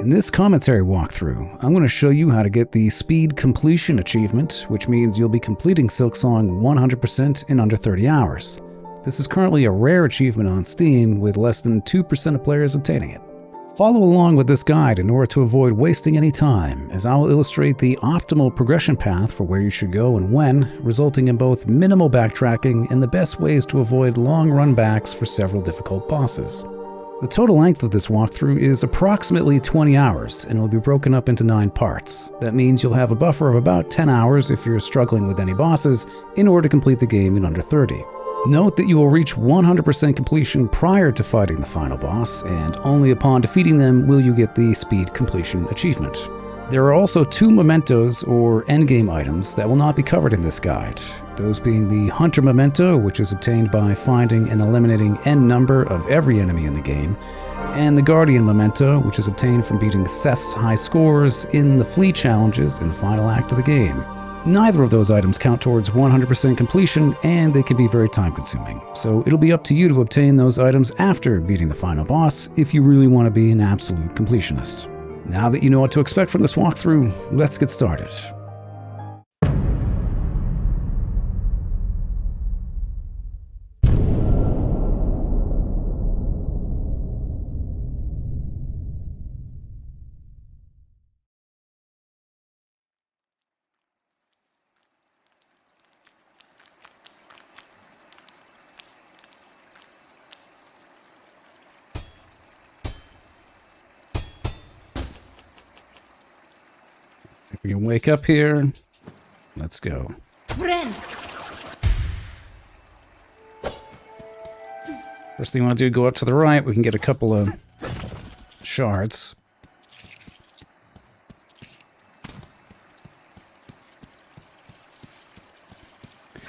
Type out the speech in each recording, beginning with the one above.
In this commentary walkthrough, I'm going to show you how to get the Speed Completion achievement, which means you'll be completing Silksong 100% in under 30 hours. This is currently a rare achievement on Steam, with less than 2% of players obtaining it. Follow along with this guide in order to avoid wasting any time, as I will illustrate the optimal progression path for where you should go and when, resulting in both minimal backtracking and the best ways to avoid long runbacks for several difficult bosses. The total length of this walkthrough is approximately 20 hours and will be broken up into 9 parts. That means you'll have a buffer of about 10 hours if you're struggling with any bosses in order to complete the game in under 30. Note that you will reach 100% completion prior to fighting the final boss, and only upon defeating them will you get the Speed Completion achievement. There are also 2 mementos or endgame items that will not be covered in this guide. Those being the Hunter memento, which is obtained by finding and eliminating n number of every enemy in the game, and the Guardian memento, which is obtained from beating Seth's high scores in the Flea challenges in the final act of the game. Neither of those items count towards 100% completion, and they can be very time consuming. So it'll be up to you to obtain those items after beating the final boss if you really want to be an absolute completionist. Now that you know what to expect from this walkthrough, let's get started. If we can wake up here, let's go. First thing you want to do, go up to the right. We can get a couple of shards.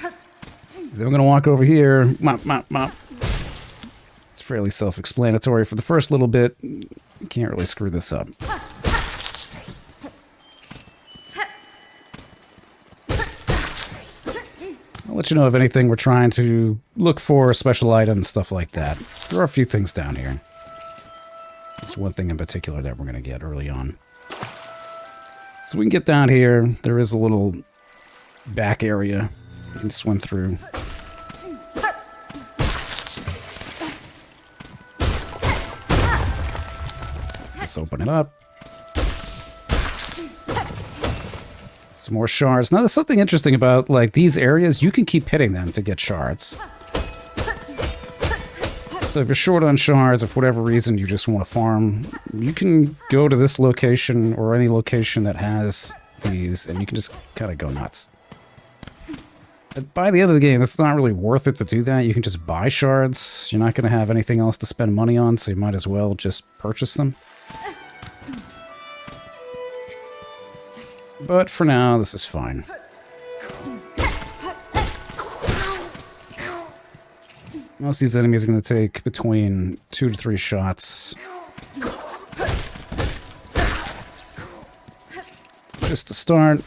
Then we're going to walk over here. Mop, mop, mop. It's fairly self-explanatory. For the first little bit, you can't really screw this up. I'll let you know if anything we're trying to look for, special items, stuff like that. There are a few things down here. There's one thing in particular that we're going to get early on. So we can get down here. There is a little back area you can swim through. Let's open it up. Some more shards. Now, there's something interesting about, like, these areas. You can keep hitting them to get shards. So if you're short on shards, or for whatever reason you just want to farm, you can go to this location or any location that has these, and you can just kind of go nuts. But by the end of the game, it's not really worth it to do that. You can just buy shards. You're not going to have anything else to spend money on, so you might as well just purchase them. But for now, this is fine. Most of these enemies are going to take between 2 to 3 shots. Just to start,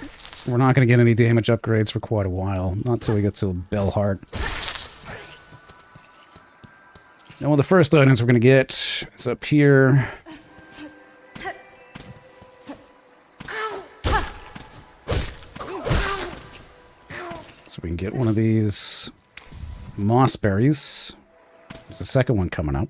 we're not going to get any damage upgrades for quite a while. Not until we get to Bellheart. Now, one of the first items we're going to get is up here. So we can get one of these moss berries. There's a second one coming up.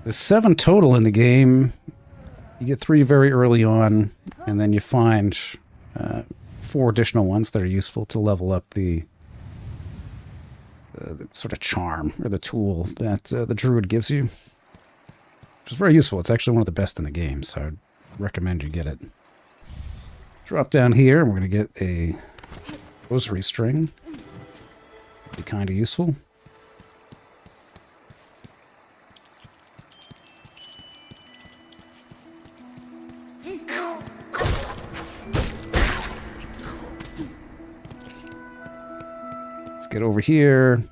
There's 7 total in the game. You get 3 very early on, and then you find 4 additional ones that are useful to level up the sort of charm, or the tool that the druid gives you. Which is very useful. It's actually one of the best in the game, so I'd recommend you get it. Drop down here, and we're going to get a rosary string. Be kind of useful. Let's get over here.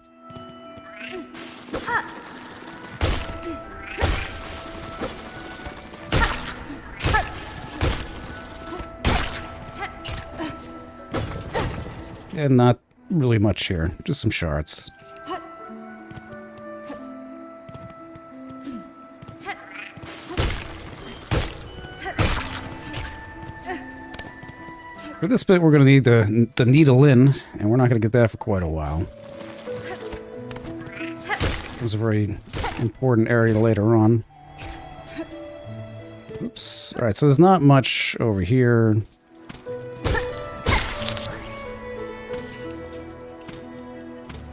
And not really much here, just some shards. For this bit, we're going to need the needle in, and we're not going to get that for quite a while. It's a very important area later on. Oops. Alright, so there's not much over here.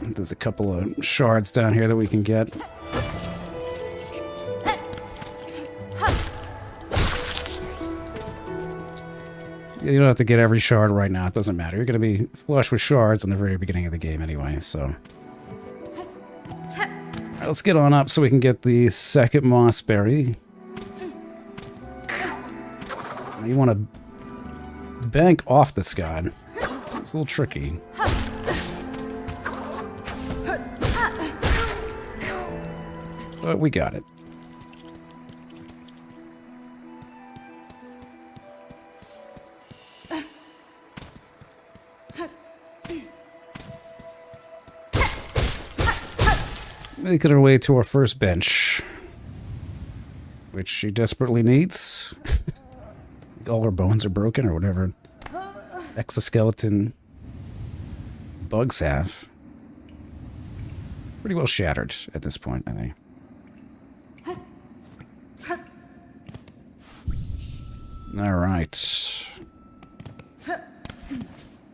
There's a couple of shards down here that we can get. You don't have to get every shard right now, it doesn't matter. You're going to be flush with shards in the very beginning of the game anyway, so... Alright, let's get on up so we can get the second moss berry. Now you want to bank off this guy. It's a little tricky. But we got it. Making our way to our first bench, which she desperately needs. All her bones are broken or whatever exoskeleton bugs have. Pretty well shattered at this point, I think. Alright.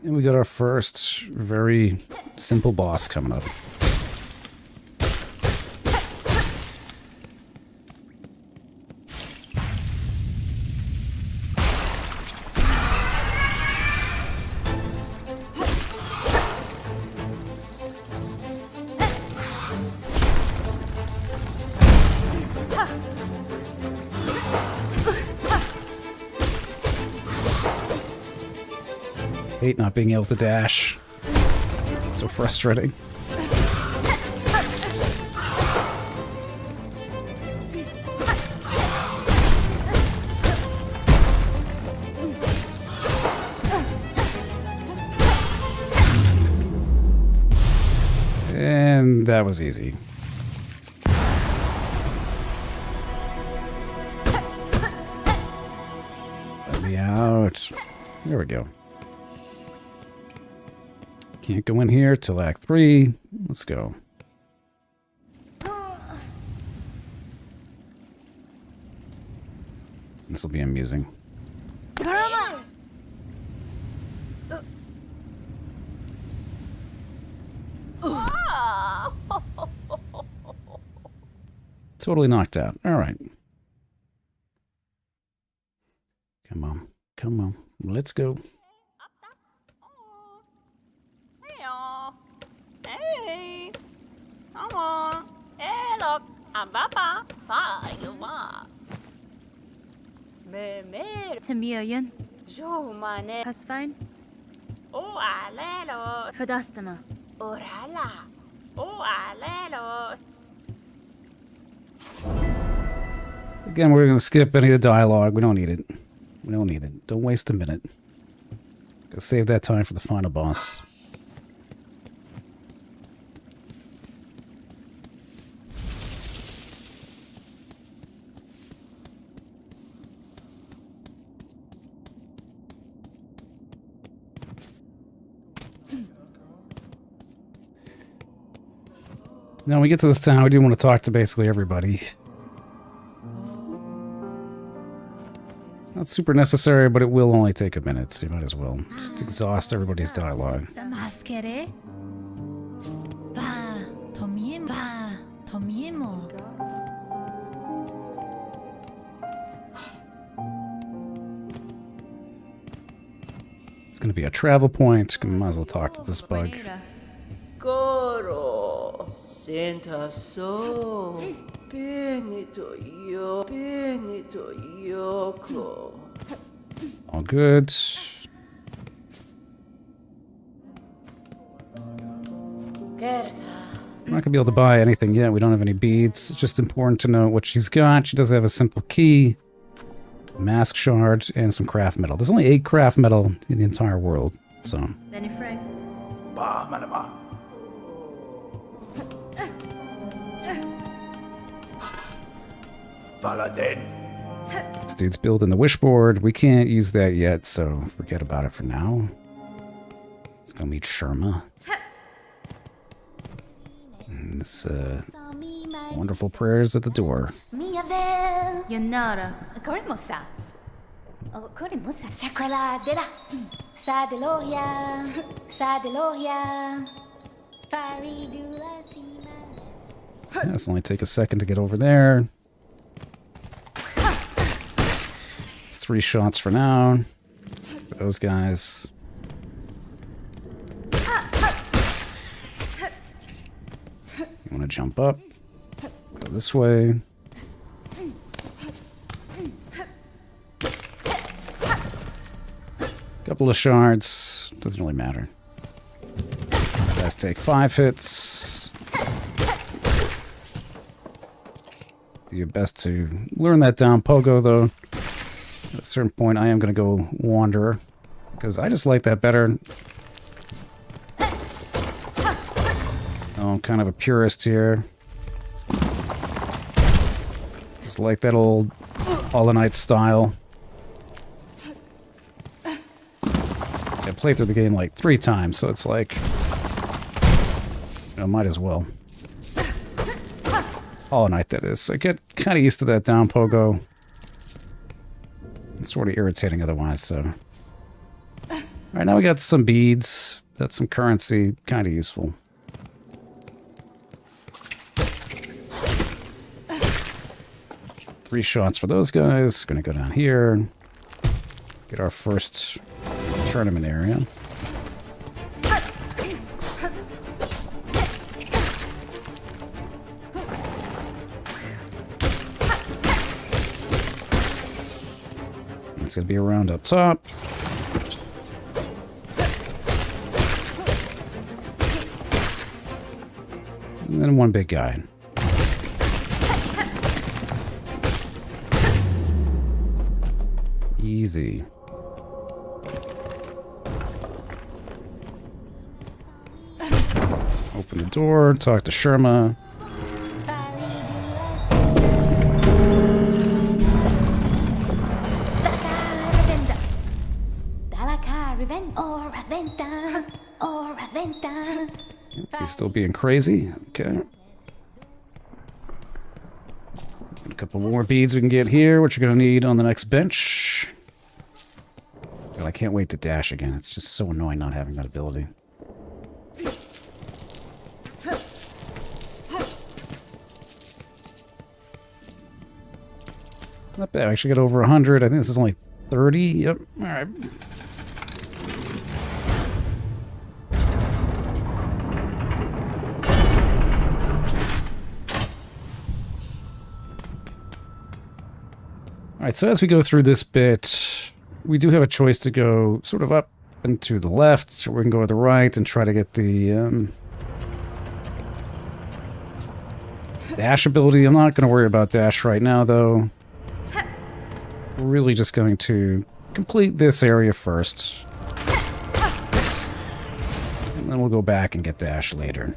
And we got our first very simple boss coming up. Hate not being able to dash. So frustrating. And that was easy. Let me out. There we go. Can't go in here till Act 3. Let's go. This will be amusing. Totally knocked out. All right. Come on. Come on. Let's go. Hey, come on. Hey, look, I'm Papa. You want? Me. To me, Ian. Jo, mane. That's fine. Oh, alelo. Fadastama. Orala. Oh, alelo. Again, we're going to skip any of the dialogue. We don't need it. We don't need it. Don't waste a minute. Gotta save that time for the final boss. Now, when we get to this town, we do want to talk to basically everybody. It's not super necessary, but it will only take a minute, so you might as well just exhaust everybody's dialogue. It's going to be a travel point. Might as well talk to this bug. Goro. Senta so. Benito Yoko. All good. I'm not going to be able to buy anything yet. We don't have any beads. It's just important to know what she's got. She does have a simple key, a mask shard, and some craft metal. There's only 8 craft metal in the entire world, so... Valaden. This dude's building the wishboard. We can't use that yet, so forget about it for now. Let's go meet Sherma. And this wonderful prayers at the door. やんならこれもさこれもさシャクラデラサデロヤサデロヤファリドゥラシマ Yeah, it's only take a second to get over there. It's 3 shots for now. For those guys. You want to jump up? Go this way. Couple of shards. Doesn't really matter. These guys take 5 hits. Do your best to learn that down pogo, though. At a certain point, I am going to go Wanderer, because I just like that better. Oh, I'm kind of a purist here. Just like that old Hollow Knight style. I played through the game like 3 times, so it's like, you know, might as well. Hollow Knight, that is. So I get kind of used to that down pogo. It's sort of irritating otherwise, so. Alright, now we got some beads. That's some currency. Kind of useful. Three shots for those guys. Gonna go down here. Get our first tournament area. It's gonna be around up top. And then one big guy. Easy. Open the door, talk to Sherma. He's still being crazy. Okay. A couple more beads we can get here, which you're going to need on the next bench. God, I can't wait to dash again. It's just so annoying not having that ability. Not bad. I actually got over 100. I think this is only 30. Yep. All right. Alright, so as we go through this bit, we do have a choice to go sort of up and to the left, or we can go to the right and try to get the dash ability. I'm not going to worry about dash right now, though. We're really just going to complete this area first. And then we'll go back and get dash later.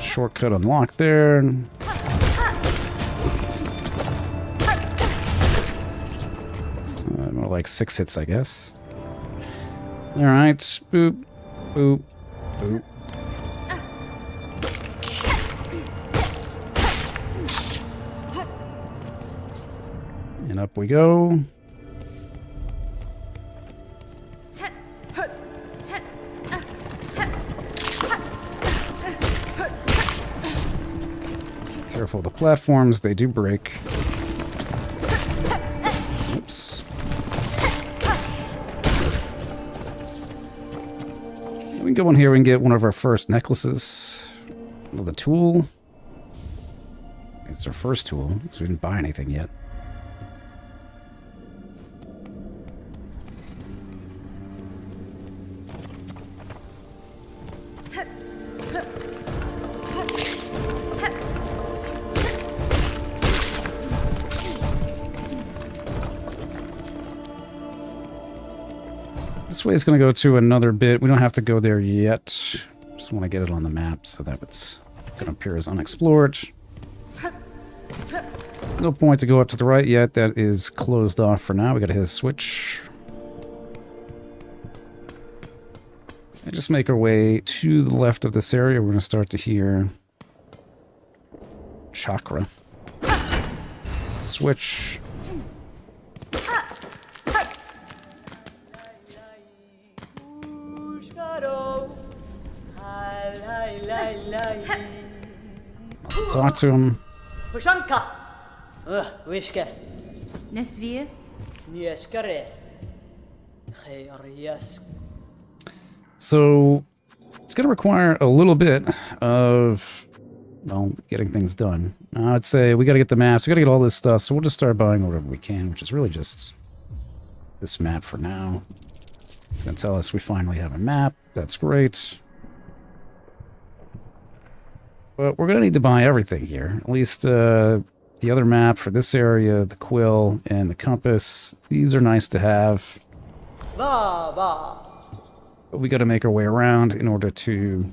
Shortcut unlocked there. More like 6 hits, I guess. Alright. Boop. Boop. Boop. And up we go. Careful of the platforms, they do break. Oops. We can go in here and get one of our first necklaces. Another tool. It's our first tool, because we didn't buy anything yet. This way is going to go to another bit. We don't have to go there yet. Just want to get it on the map so that it's going to appear as unexplored. No point to go up to the right yet. That is closed off for now. We got to hit a switch. And just make our way to the left of this area. We're going to start to hear chakra. Switch. Let's talk to him. Nesvir? So it's going to require a little bit of, well, getting things done. I'd say we got to get the maps, we got to get all this stuff, so we'll just start buying whatever we can, which is really just this map for now. It's going to tell us we finally have a map. That's great. But we're going to need to buy everything here. At least the other map for this area, the quill, and the compass. These are nice to have. But we got to make our way around in order to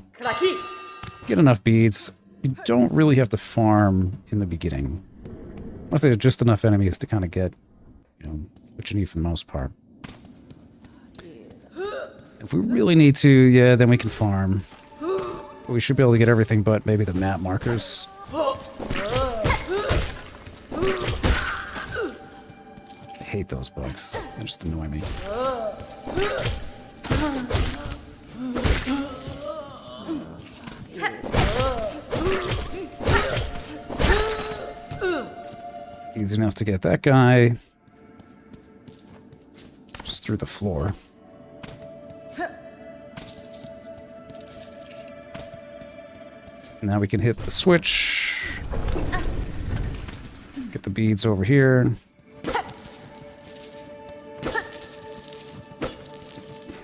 get enough beads. You don't really have to farm in the beginning. Unless there's just enough enemies to kind of get, you know, what you need for the most part. If we really need to, yeah, then we can farm. But we should be able to get everything but maybe the map markers. I hate those bugs. They just annoy me. Easy enough to get that guy. Just through the floor. Now we can hit the switch. Get the beads over here.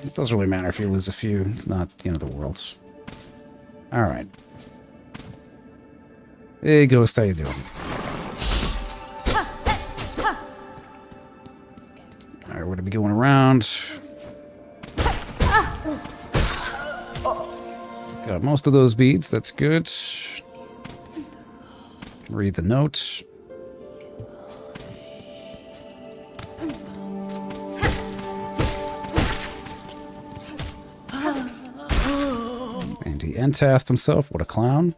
It doesn't really matter if you lose a few. It's not the end of the world. Alright. Hey, Ghost, how you doing? Alright, we're gonna be going around. Got most of those beads, that's good. Can read the note. And he end-tasked himself, what a clown.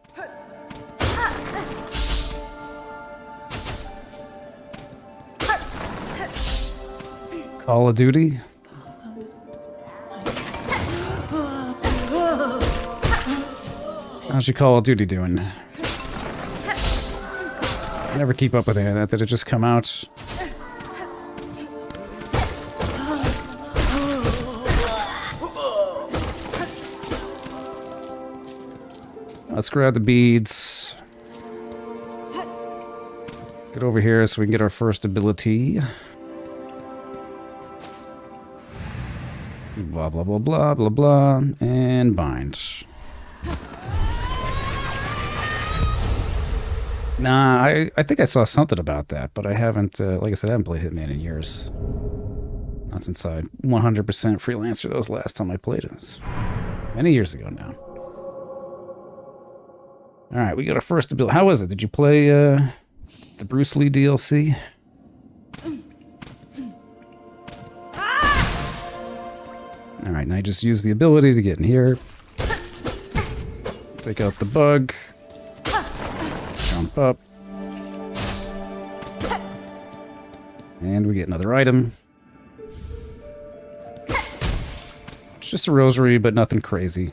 Call of Duty. How's your Call of Duty doing? I never keep up with any of that. Did it just come out? Let's grab the beads. Get over here so we can get our first ability. Blah, blah, blah, blah, blah, blah. And bind. Nah, I think I saw something about that, but I haven't, like I said, I haven't played Hitman in years. Not since I 100% freelancer. That was the last time I played it. It was many years ago now. Alright, we got our first ability. How was it? Did you play the Bruce Lee DLC? Alright, now I just use the ability to get in here. Take out the bug. Jump up. And we get another item. It's just a rosary, but nothing crazy.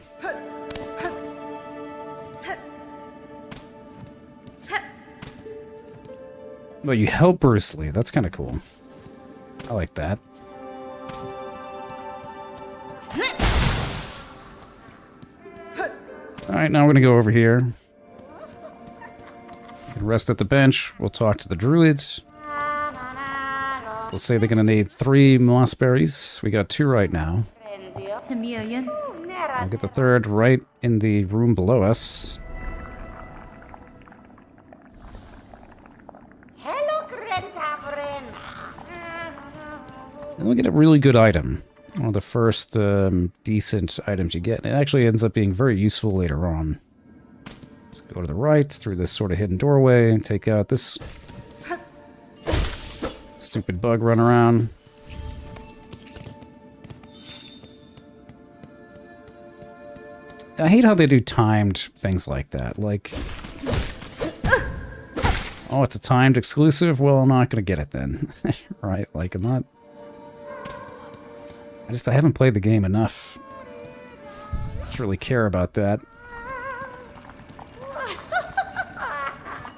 Well, you help Bruce Lee. That's kind of cool. I like that. Alright, now we're going to go over here. We can rest at the bench. We'll talk to the druids. We'll say they're going to need 3 mossberries. We got 2 right now. We'll get the 3rd right in the room below us. And we'll get a really good item. one of the first decent items you get. It actually ends up being very useful later on. Let's go to the right through this sort of hidden doorway and take out this stupid bug run around. I hate how they do timed things like that. Like, oh, it's a timed exclusive? Well, I'm not going to get it then. Right? Like, I'm not... I haven't played the game enough to really care about that.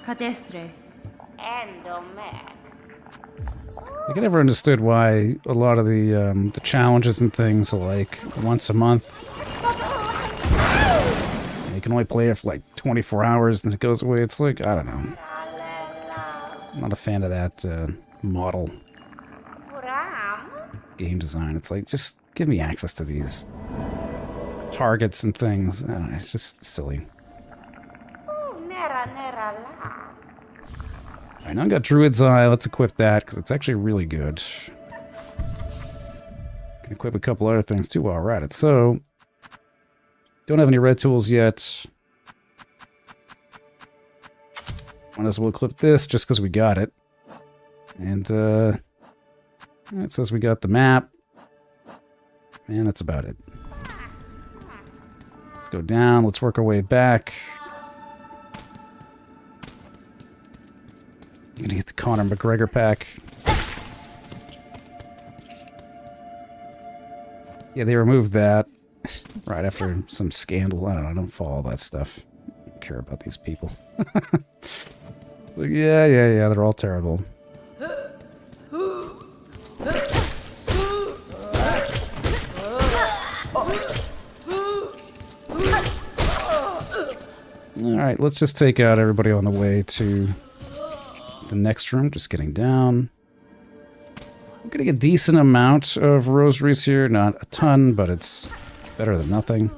Cadestre. Endomac. Like, I never understood why a lot of the challenges and things are like once a month. You can only play it for like 24 hours and it goes away. It's like, I don't know. I'm not a fan of that model game design. It's like, just give me access to these targets and things. I don't know, it's just silly. Alright, now I've got Druid's Eye. Let's equip that, because it's actually really good. Can equip a couple other things too while we're at it. So, don't have any red tools yet. Might as well equip this, just because we got it. And, it says we got the map. And that's about it. Let's go down. Let's work our way back. I'm gonna get the Conor McGregor pack. Yeah, they removed that right after some scandal. I don't know. I don't follow that stuff. I don't care about these people. Yeah, they're all terrible. Alright, let's just take out everybody on the way to the next room. Just getting down. I'm getting a decent amount of rosaries here. Not a ton, but it's better than nothing.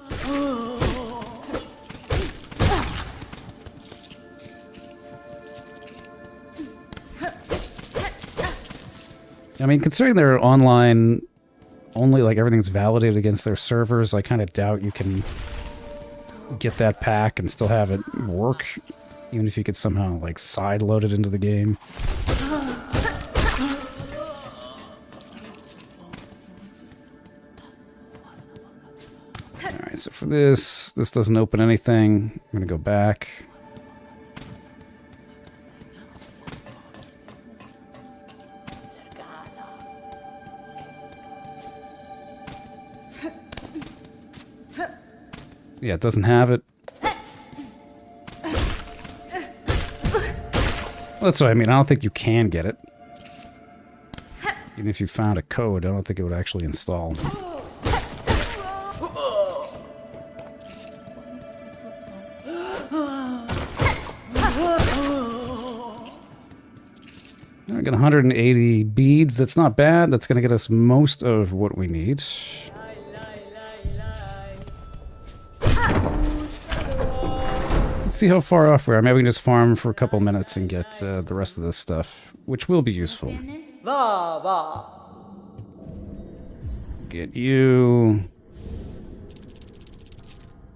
I mean, considering they're online only, like everything's validated against their servers, I kind of doubt you can get that pack and still have it work, even if you could somehow like side load it into the game. Alright, so for this doesn't open anything. I'm gonna go back. Yeah, it doesn't have it. That's what I mean. I don't think you can get it. Even if you found a code, I don't think it would actually install. I got 180 beads. That's not bad. That's going to get us most of what we need. Let's see how far off we are. Maybe we can just farm for a couple minutes and get the rest of this stuff, which will be useful. Get you.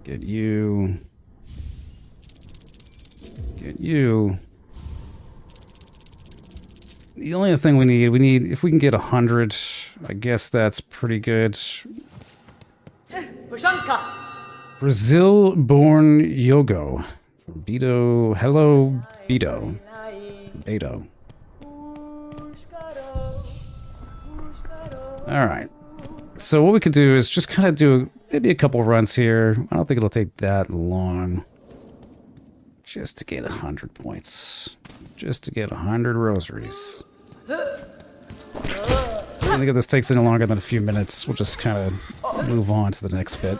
Get you. Get you. The only other thing we need, if we can get 100, I guess that's pretty good. Brazil-born Yogo. Beto, hello, Beto. Beto. Alright. So what we could do is just kind of do maybe a couple runs here. I don't think it'll take that long. Just to get 100 points. Just to get 100 rosaries. I think if this takes any longer than a few minutes, we'll just kind of move on to the next bit.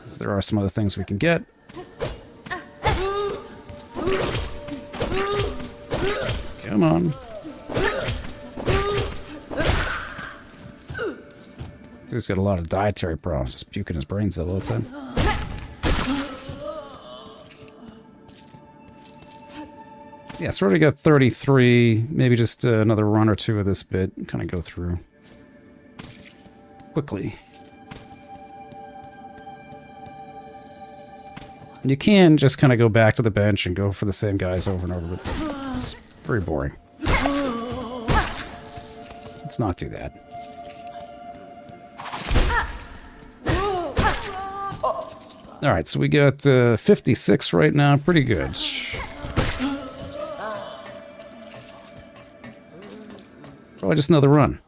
So there are some other things we can get. Come on. Dude's got a lot of dietary problems, just puking his brains out all the time. Yeah, so we already got 33. Maybe just another run or two of this bit. Kind of go through. quickly. And you can just kind of go back to the bench and go for the same guys over and over, but it's very boring. Let's not do that. Alright, so we got 56 right now. Pretty good. Probably just another run.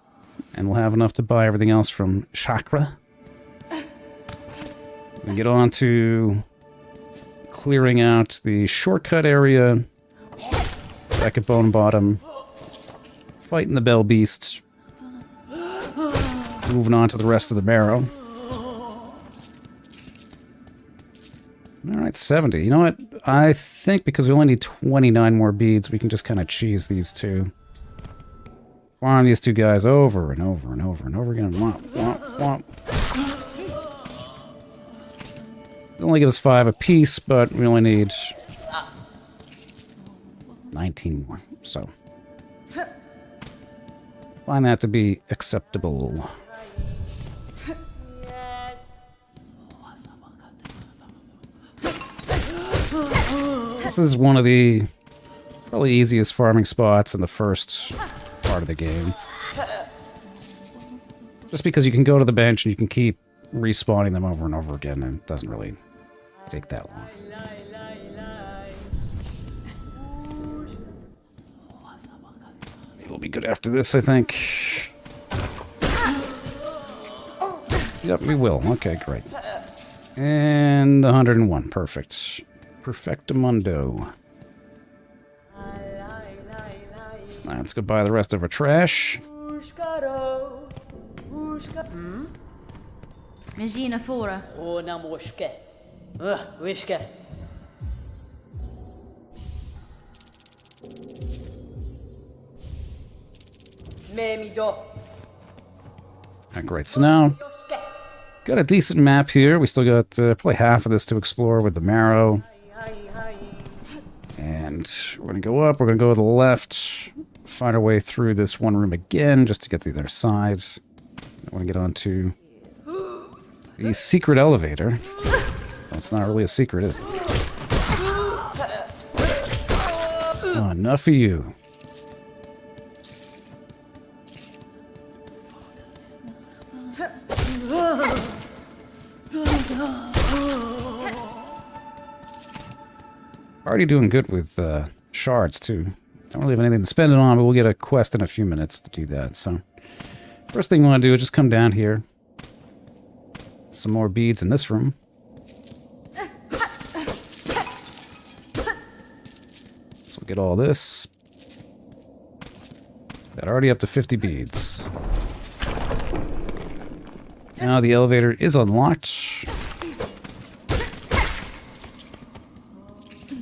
And we'll have enough to buy everything else from Chakra. We get on to clearing out the shortcut area. Back at Bone Bottom. Fighting the Bell Beast. Moving on to the rest of the Marrow. Alright, 70. You know what? I think because we only need 29 more beads, we can just kind of cheese these two. Farm these two guys over and over and over and over again. Womp, womp, womp. They only give us 5 apiece, but we only need 19 more. So, find that to be acceptable. This is one of the probably easiest farming spots in the first part of the game. Just because you can go to the bench and you can keep respawning them over and over again, and it doesn't really take that long. Maybe we'll be good after this, I think. Yep, we will. Okay, great. And 101. Perfect. Perfectamundo. Let's go buy the rest of our trash. Imagina fora. Oh, na mosca. Whisker. Great. So now, got a decent map here. We still got probably half of this to explore with the Marrow. And we're going to go up. We're going to go to the left. Find our way through this one room again just to get to the other side. I want to get onto the secret elevator. Well, it's not really a secret, is it? Oh, enough of you. Already doing good with shards, too. Don't really have anything to spend it on, but we'll get a quest in a few minutes to do that. So, first thing we want to do is just come down here. Some more beads in this room. So we'll get all this. That already up to 50 beads. Now the elevator is unlocked.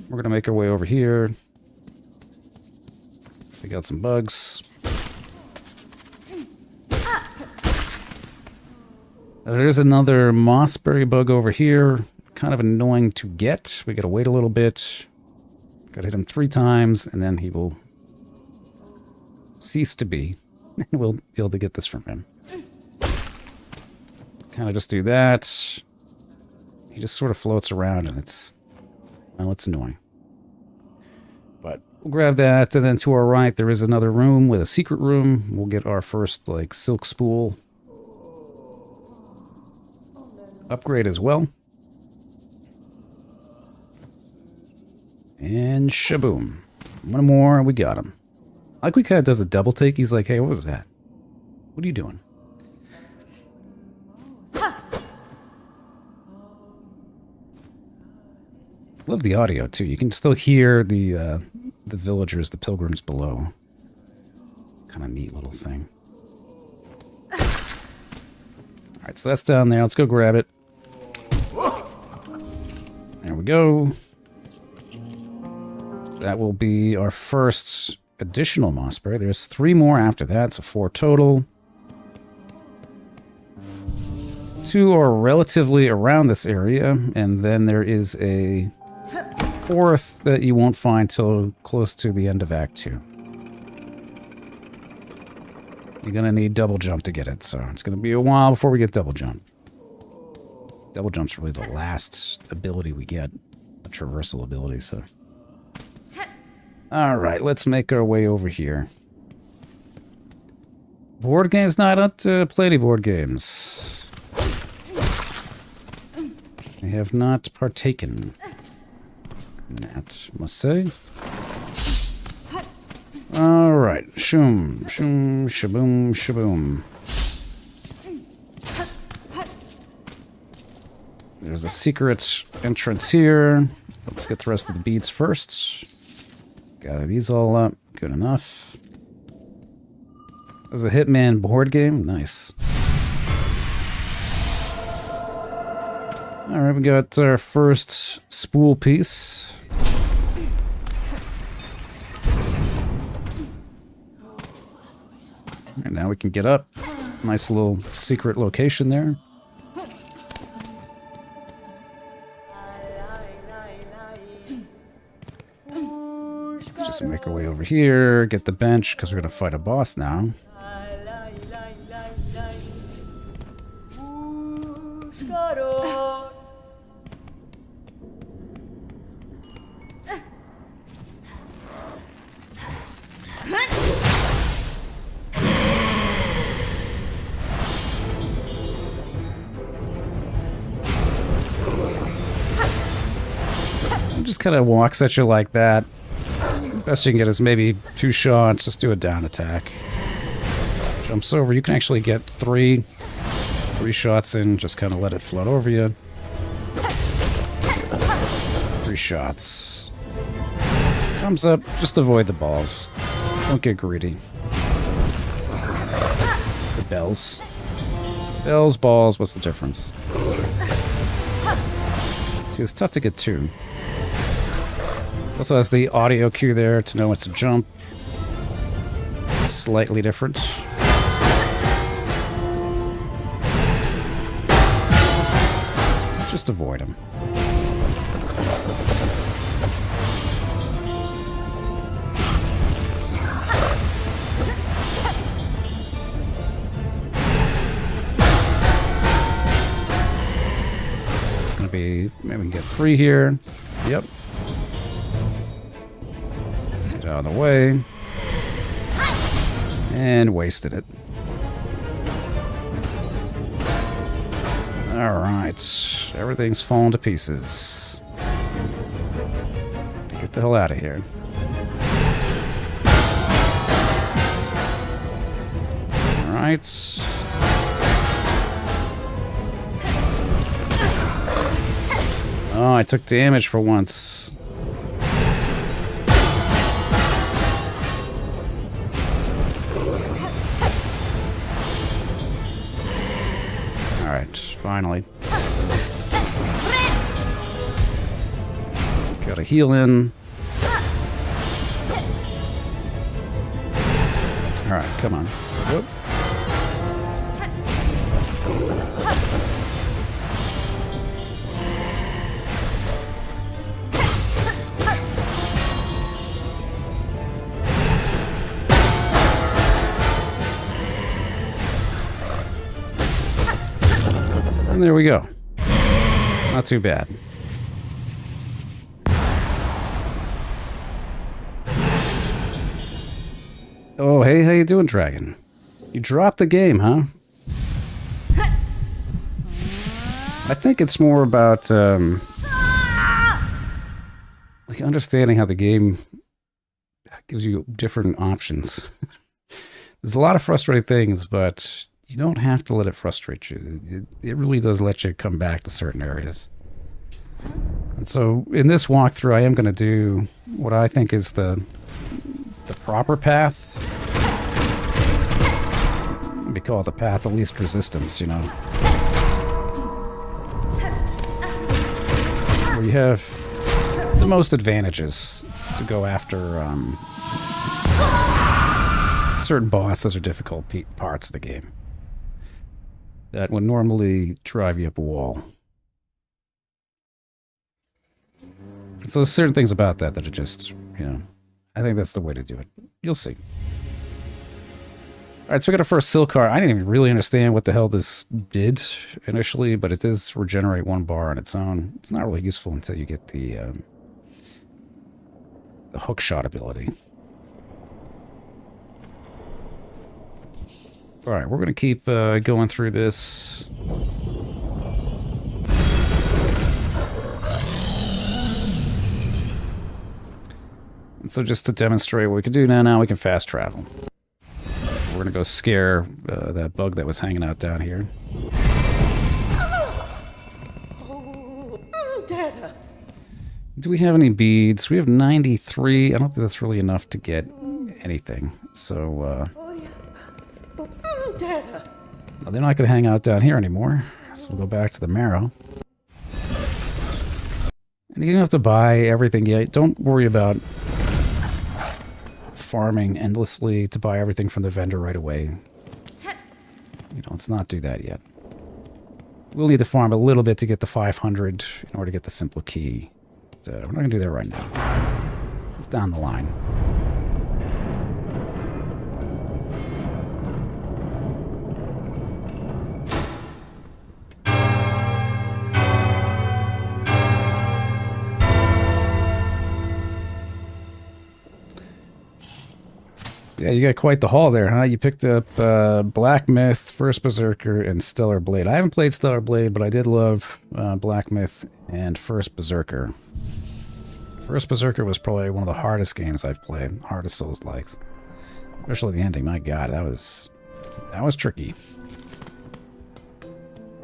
We're gonna make our way over here. Take out some bugs. There's another mossberry bug over here. Kind of annoying to get. We gotta wait a little bit. Gotta hit him 3 times, and then he will cease to be. We'll be able to get this from him. Kind of just do that. He just sort of floats around, and it's... well, it's annoying. But we'll grab that, and then to our right, there is another room with a secret room. We'll get our first, like, silk spool upgrade as well. And shaboom. One more, and we got him. Like, we kind of does a double take. He's like, hey, what was that? What are you doing? Love the audio, too. You can still hear the villagers, the pilgrims below. Kind of neat little thing. Alright, so that's down there. Let's go grab it. There we go. That will be our first additional mossberry. There's 3 more after that, so 4 total. 2 are relatively around this area, and then there is a 4th that you won't find till close to the end of Act 2. You're gonna need double jump to get it, so it's gonna be a while before we get double jump. Double jump's really the last ability we get. A traversal ability, so. Alright, let's make our way over here. Board games? No, I don't play any board games. I have not partaken in that, must say. Alright, shoom, shoom, shaboom, shaboom. There's a secret entrance here. Let's get the rest of the beads first. Got these all up. Good enough. There's a Hitman board game. Nice. Alright, we got our first spool piece. Alright, now we can get up. Nice little secret location there. Let's just make our way over here, get the bench, because we're going to fight a boss now. It just kind of walks at you like that. Best you can get is maybe 2 shots. Just do a down attack. Jumps over. You can actually get 3 shots in. Just kind of let it float over you. 3 shots. Comes up. Just avoid the balls. Don't get greedy. The bells. Bells, balls. What's the difference? See, it's tough to get 2. Also has the audio cue there to know it's a jump. Slightly different. Just avoid them. It's gonna be, maybe we can get 3 here. Yep. Out of the way. And wasted it. Alright. Everything's falling to pieces. Get the hell out of here. Alright. Oh, I took damage for once. Alright, finally. Gotta heal in. Alright, come on. Whoop. And there we go. Not too bad. Oh, hey, how you doing, Dragon? You dropped the game, huh? I think it's more about, like understanding how the game gives you different options. There's a lot of frustrating things, but you don't have to let it frustrate you. It really does let you come back to certain areas. And so in this walkthrough, I am going to do what I think is the proper path. We call it the path of least resistance, you know. Where you have the most advantages to go after certain bosses or difficult parts of the game that would normally drive you up a wall. So there's certain things about that that are just, you know, I think that's the way to do it. You'll see. Alright, so we got our first silk car. I didn't even really understand what the hell this did initially, but it does regenerate 1 bar on its own. It's not really useful until you get the hook shot ability. Alright, we're going to keep going through this. And so just to demonstrate what we can do now we can fast travel. We're going to go scare that bug that was hanging out down here. Do we have any beads? We have 93. I don't think that's really enough to get anything. So, no, they're not going to hang out down here anymore. So we'll go back to the marrow. And you don't have to buy everything yet. Don't worry about farming endlessly to buy everything from the vendor right away. You know, let's not do that yet. We'll need to farm a little bit to get the 500 in order to get the simple key. But, we're not going to do that right now. It's down the line. Yeah, you got quite the haul there, huh? You picked up Black Myth, First Berserker, and Stellar Blade. I haven't played Stellar Blade, but I did love Black Myth and First Berserker. First Berserker was probably one of the hardest games I've played. Hardest Souls-likes. Especially the ending. My god, that was tricky.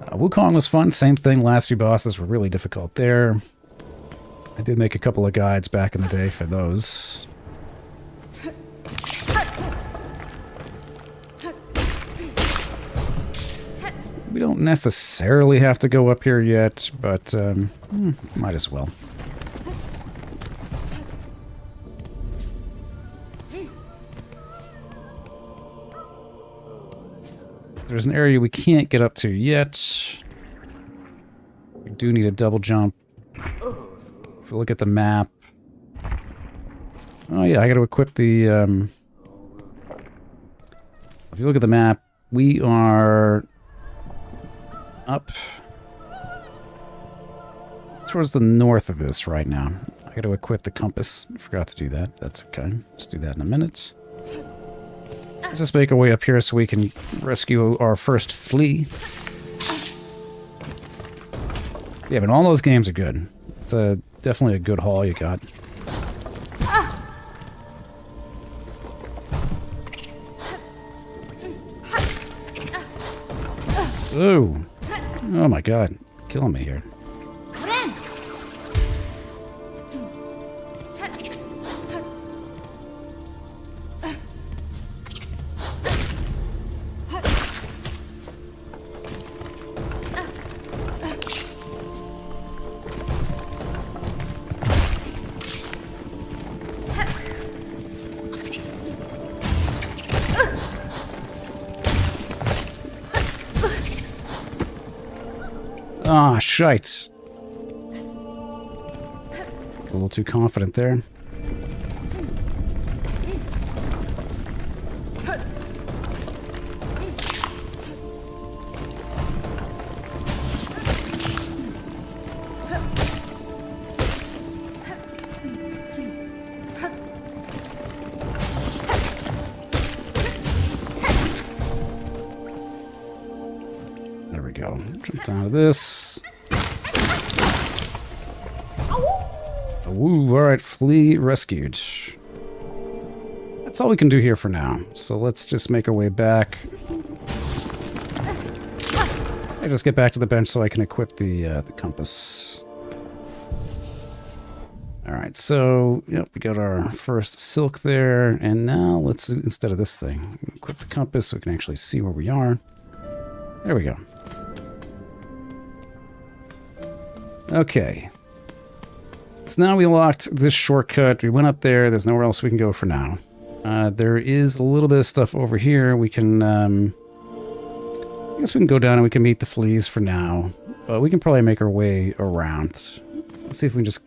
Wukong was fun. Same thing. Last few bosses were really difficult there. I did make a couple of guides back in the day for those. We don't necessarily have to go up here yet, but might as well. There's an area we can't get up to yet. We do need a double jump. If we look at the map... Oh yeah, I gotta equip the... If you look at the map, we are... up towards the north of this right now. I got to equip the compass. I forgot to do that. That's okay. Let's do that in a minute. Let's just make our way up here so we can rescue our first flea. Yeah, but all those games are good. It's definitely a good haul you got. Ooh. Oh my god. Killing me here. Ah, shite. A little too confident there. There we go. Jump down to this. Ooh, alright, flea rescued. That's all we can do here for now. So let's just make our way back. I just get back to the bench so I can equip the compass. Alright, so, yep, we got our first silk there. And now let's, instead of this thing, equip the compass so we can actually see where we are. There we go. Okay. So now we locked this shortcut. We went up there. There's nowhere else we can go for now. There is a little bit of stuff over here. We can, I guess we can go down and we can meet the fleas for now. But we can probably make our way around. Let's see if we can just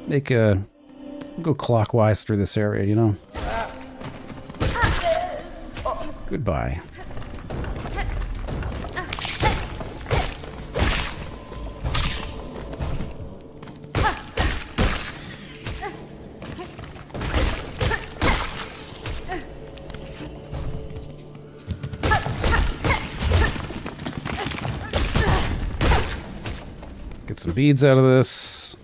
make a... go clockwise through this area, you know? Goodbye. Get some beads out of this.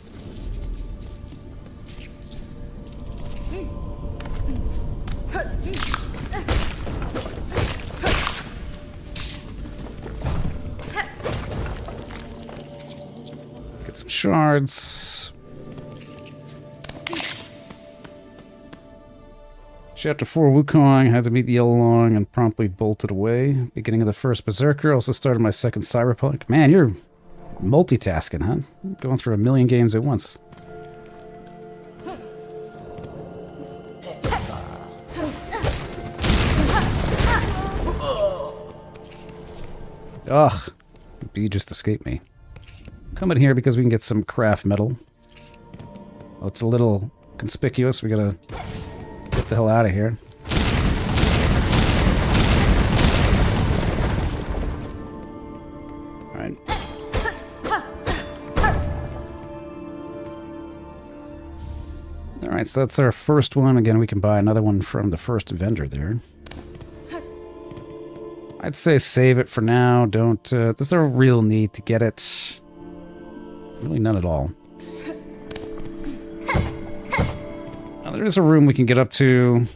Get some shards. Chapter 4, Wukong had to meet the Yellow Long and promptly bolted away. Beginning of the first Berserker, also started my second Cyberpunk. Man, you're multitasking, huh? Going through a million games at once. Ugh. Bee just escaped me. Come in here because we can get some craft metal. Well, it's a little conspicuous. We gotta get the hell out of here. Alright. Alright, so that's our first one. Again, we can buy another one from the first vendor there. I'd say save it for now. Don't, there's no real need to get it. Really none at all. Now, there is a room we can get up to.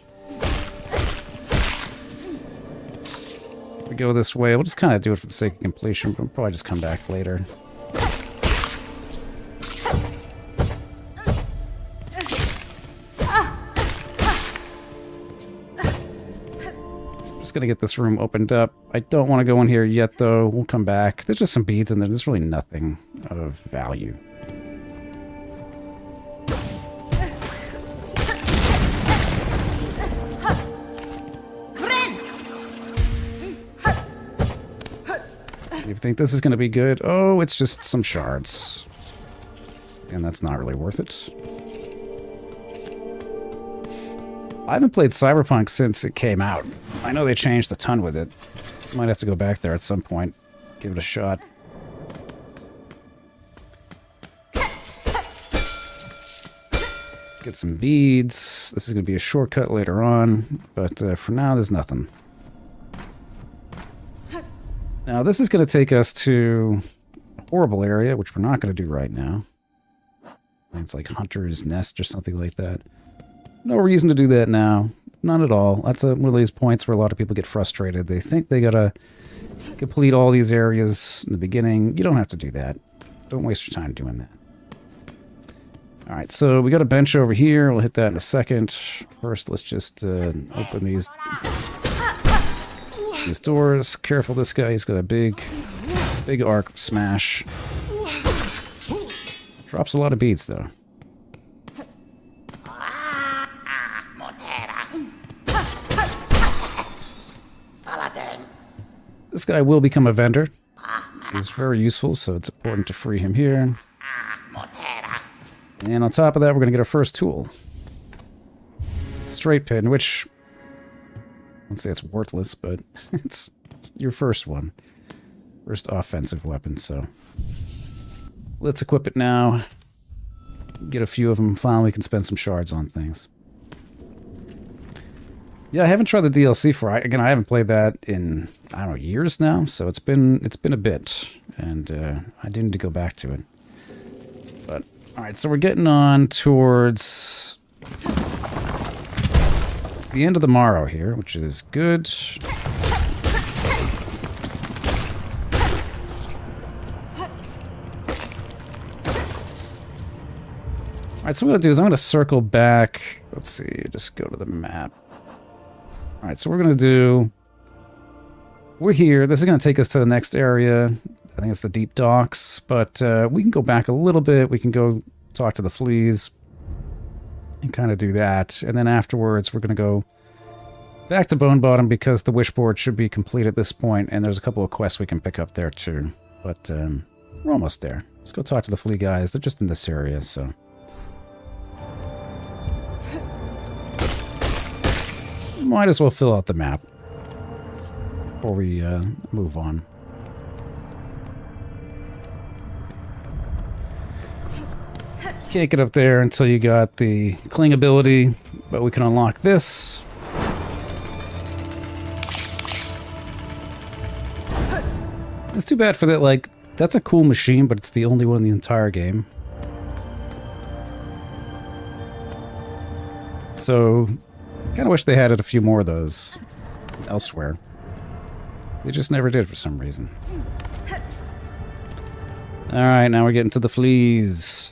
If we go this way, we'll just kind of do it for the sake of completion, but we'll probably just come back later. Just gonna get this room opened up. I don't want to go in here yet, though. We'll come back. There's just some beads in there. There's really nothing of value. You think this is going to be good? Oh, it's just some shards. And that's not really worth it. I haven't played Cyberpunk since it came out. I know they changed a ton with it. Might have to go back there at some point. Give it a shot. Get some beads. This is going to be a shortcut later on. But for now, there's nothing. Now, this is going to take us to a horrible area, which we're not going to do right now. It's like Hunter's Nest or something like that. No reason to do that now. None at all. That's one of these points where a lot of people get frustrated. They think they gotta complete all these areas in the beginning. You don't have to do that. Don't waste your time doing that. Alright, so we got a bench over here. We'll hit that in a second. First, let's just open these doors. Careful, this guy. He's got a big arc smash. Drops a lot of beads, though. This guy will become a vendor. He's very useful, so it's important to free him here. And on top of that, we're going to get our first tool. Straight pin, which... I won't say it's worthless, but it's your first one. First offensive weapon, so... Let's equip it now. Get a few of them. Finally, we can spend some shards on things. Yeah, I haven't tried the DLC for it. Again, I haven't played that in, I don't know, years now, so it's been a bit, and I do need to go back to it. But, alright, so we're getting on towards the end of the morrow here, which is good. Alright, so what I'm going to do is I'm going to circle back. Let's see, just go to the map. Alright, so we're going to do... We're here. This is going to take us to the next area. I think it's the deep docks. But we can go back a little bit. We can go talk to the fleas. And kind of do that. And then afterwards, we're going to go back to Bone Bottom because the wishboard should be complete at this point. And there's a couple of quests we can pick up there too. But we're almost there. Let's go talk to the flea guys. They're just in this area, so... Might as well fill out the map. before we move on. Can't get up there until you got the cling ability, but we can unlock this. It's too bad for that, like, that's a cool machine, but it's the only one in the entire game. So, kind of wish they had a few more of those elsewhere. They just never did for some reason. Alright, now we're getting to the fleas.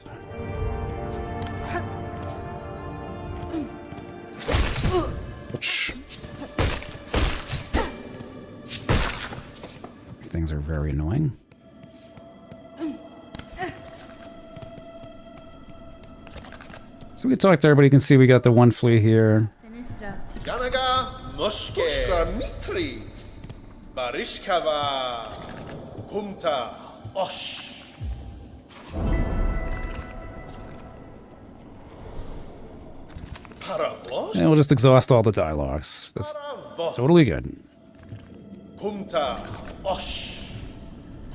Which... these things are very annoying. So we talked to everybody. You can see we got the one flea here. Yanaga Noshke Mitri Barishkava Pumta Osh. And we'll just exhaust all the dialogues. That's totally good. Pumta Osh.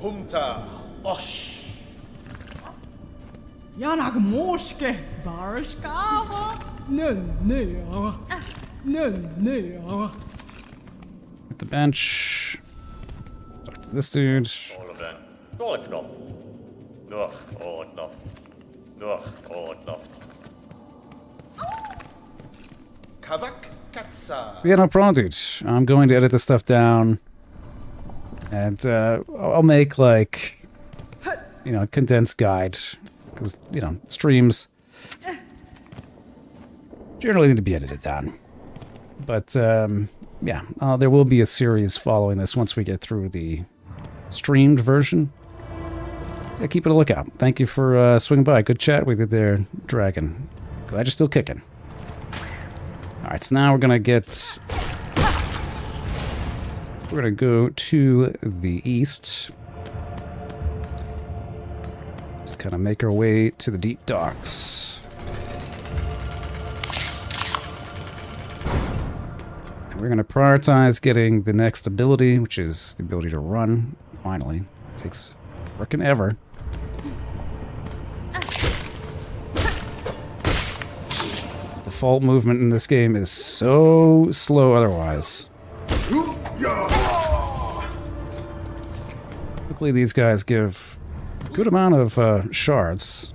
Pumta Osh. Yanak Moshke Barishkava Neo At the bench. Talk to this dude. Kavak Katsa. Yeah, no problem, dude. I'm going to edit this stuff down. And I'll make, like, you know, a condensed guide. Because, you know, streams generally need to be edited down. But, yeah, there will be a series following this once we get through the streamed version. Yeah, keep it a lookout. Thank you for swinging by. Good chat with you there, Dragon. Glad you're still kicking. Alright, so now we're gonna get... we're gonna go to the east. Just kind of make our way to the deep docks. And we're gonna prioritize getting the next ability, which is the ability to run. Finally. It takes frickin' ever. Default movement in this game is so slow otherwise. Luckily these guys give a good amount of shards.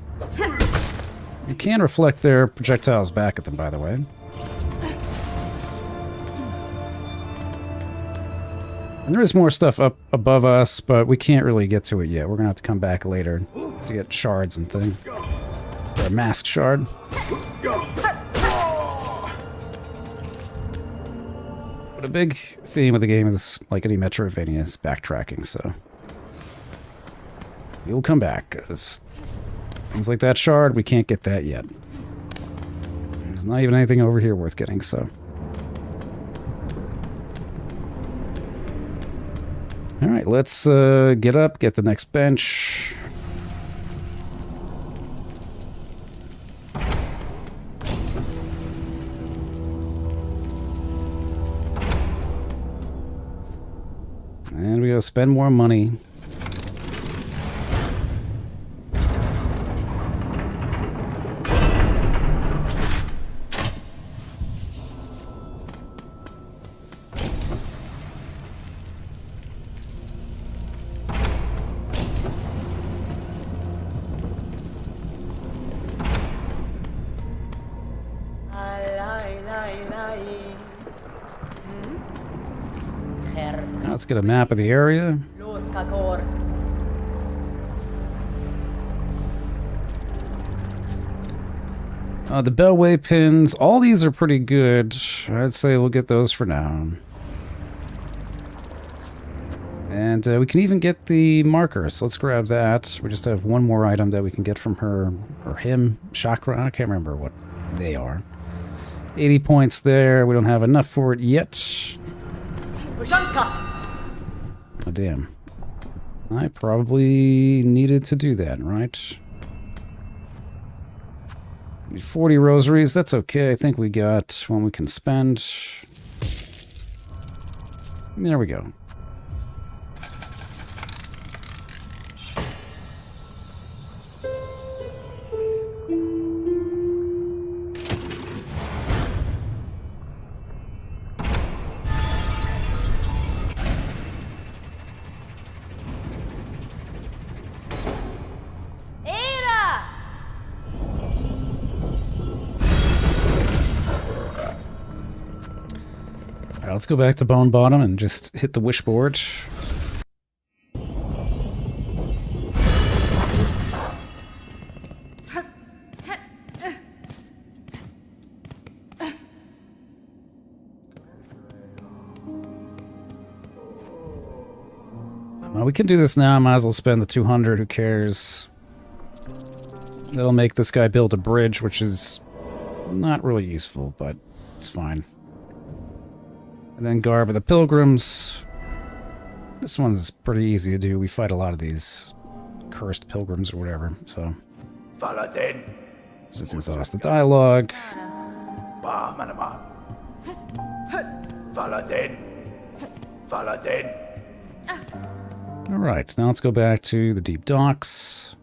You can reflect their projectiles back at them, by the way. And there is more stuff up above us, but we can't really get to it yet. We're gonna have to come back later to get shards and things. Or a mask shard. But a big theme of the game is, like any Metroidvania, is backtracking, so... we'll come back, because things like that shard, we can't get that yet. There's not even anything over here worth getting, so... Alright, let's get up, get the next bench. And we gotta spend more money. Let's get a map of the area. The bellway pins, all these are pretty good. I'd say we'll get those for now. And we can even get the markers. So let's grab that. We just have one more item that we can get from her, or him, chakra. I can't remember what they are. 80 points there. We don't have enough for it yet. Oh, damn. I probably needed to do that, right? 40 rosaries, that's okay. I think we got one we can spend. There we go. let's go back to Bone Bottom and just hit the wishboard. Well, we can do this now. Might as well spend the 200. Who cares? That'll make this guy build a bridge, which is not really useful, but it's fine. And then Garb of the Pilgrims. This one's pretty easy to do. We fight a lot of these cursed pilgrims or whatever, so. Let's just exhaust the dialogue. Alright, now let's go back to the deep docks.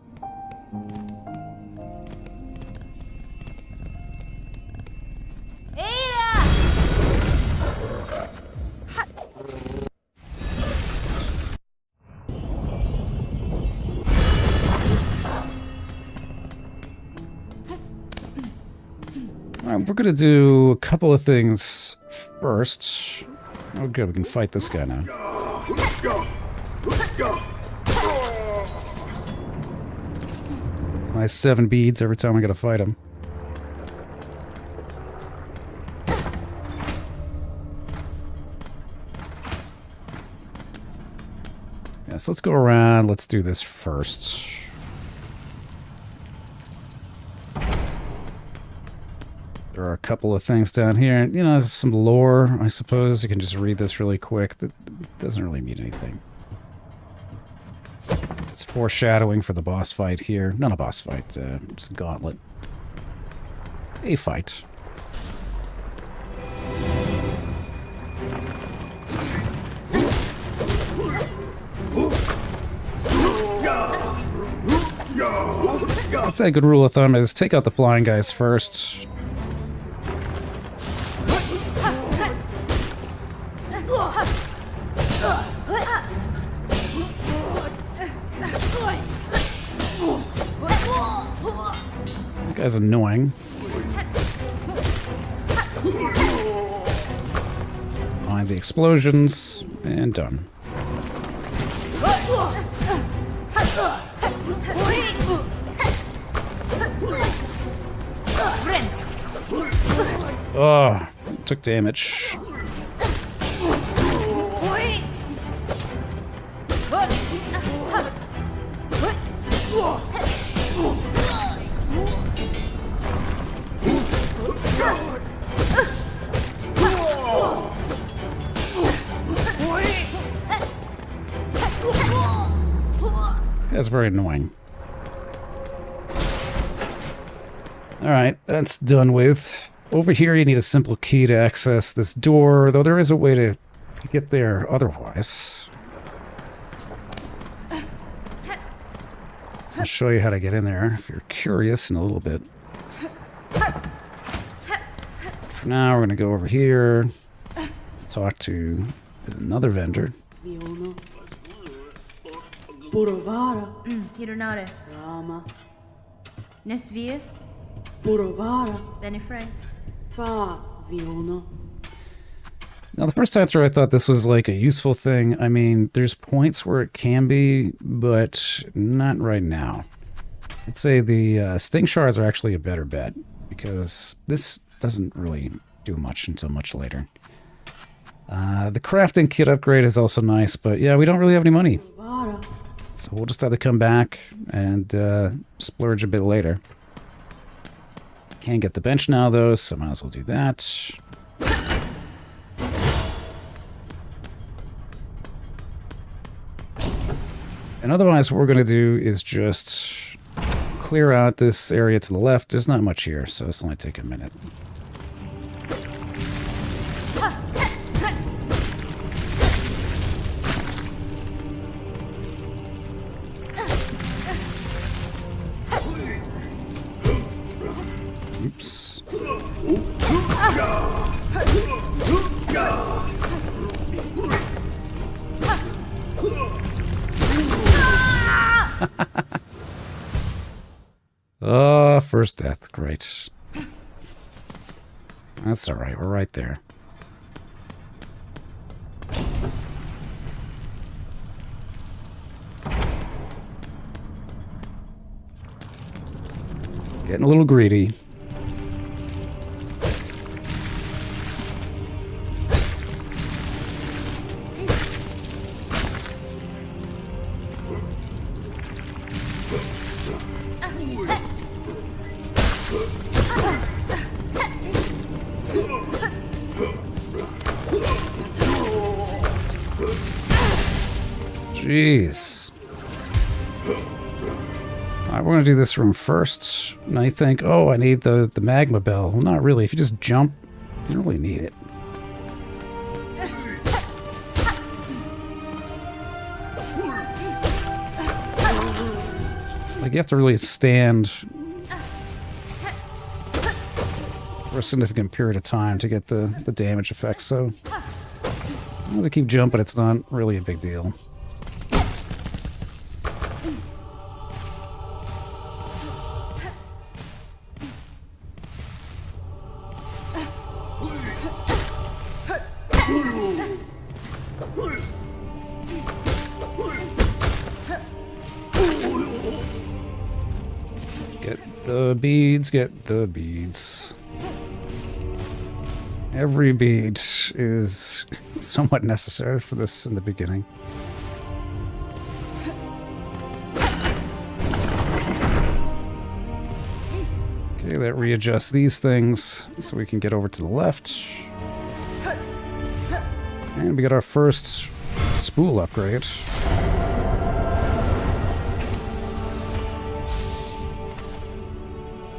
Alright, we're gonna do a couple of things first. Oh good, we can fight this guy now. Nice 7 beads every time we gotta fight him. Yeah, so let's go around. Let's do this first. There are a couple of things down here. You know, there's some lore, I suppose. You can just read this really quick. That doesn't really mean anything. It's foreshadowing for the boss fight here. Not a boss fight, it's a gauntlet. A fight. I'd say a good rule of thumb is take out the flying guys first. That guy's annoying. Find the explosions, and done. Oh, took damage. That's very annoying. Alright, that's done with. Over here you need a simple key to access this door, though there is a way to get there otherwise. I'll show you how to get in there if you're curious in a little bit. For now, we're going to go over here, talk to another vendor. Hironare. Rama. Nesvir. Borovara. Benefrey. Fa Viona. Now, the first time through, I thought this was like a useful thing. I mean, there's points where it can be, but not right now. I'd say the sting shards are actually a better bet, because this doesn't really do much until much later. The crafting kit upgrade is also nice, but yeah, we don't really have any money. So we'll just have to come back and splurge a bit later. Can't get the bench now, though, so might as well do that. And otherwise, what we're going to do is just clear out this area to the left. There's not much here, so it's only take a minute. Oops. Oh, first death. Great. That's alright. We're right there. Getting a little greedy. Jeez. Alright, we're gonna do this room first. And I think, oh, I need the magma bell. Well, not really. If you just jump, you don't really need it. Like, you have to really stand for a significant period of time to get the damage effect, so as long as I keep jumping, it's not really a big deal. Get the beads. Every bead is somewhat necessary for this in the beginning. Okay, that readjusts these things so we can get over to the left. And we got our first spool upgrade.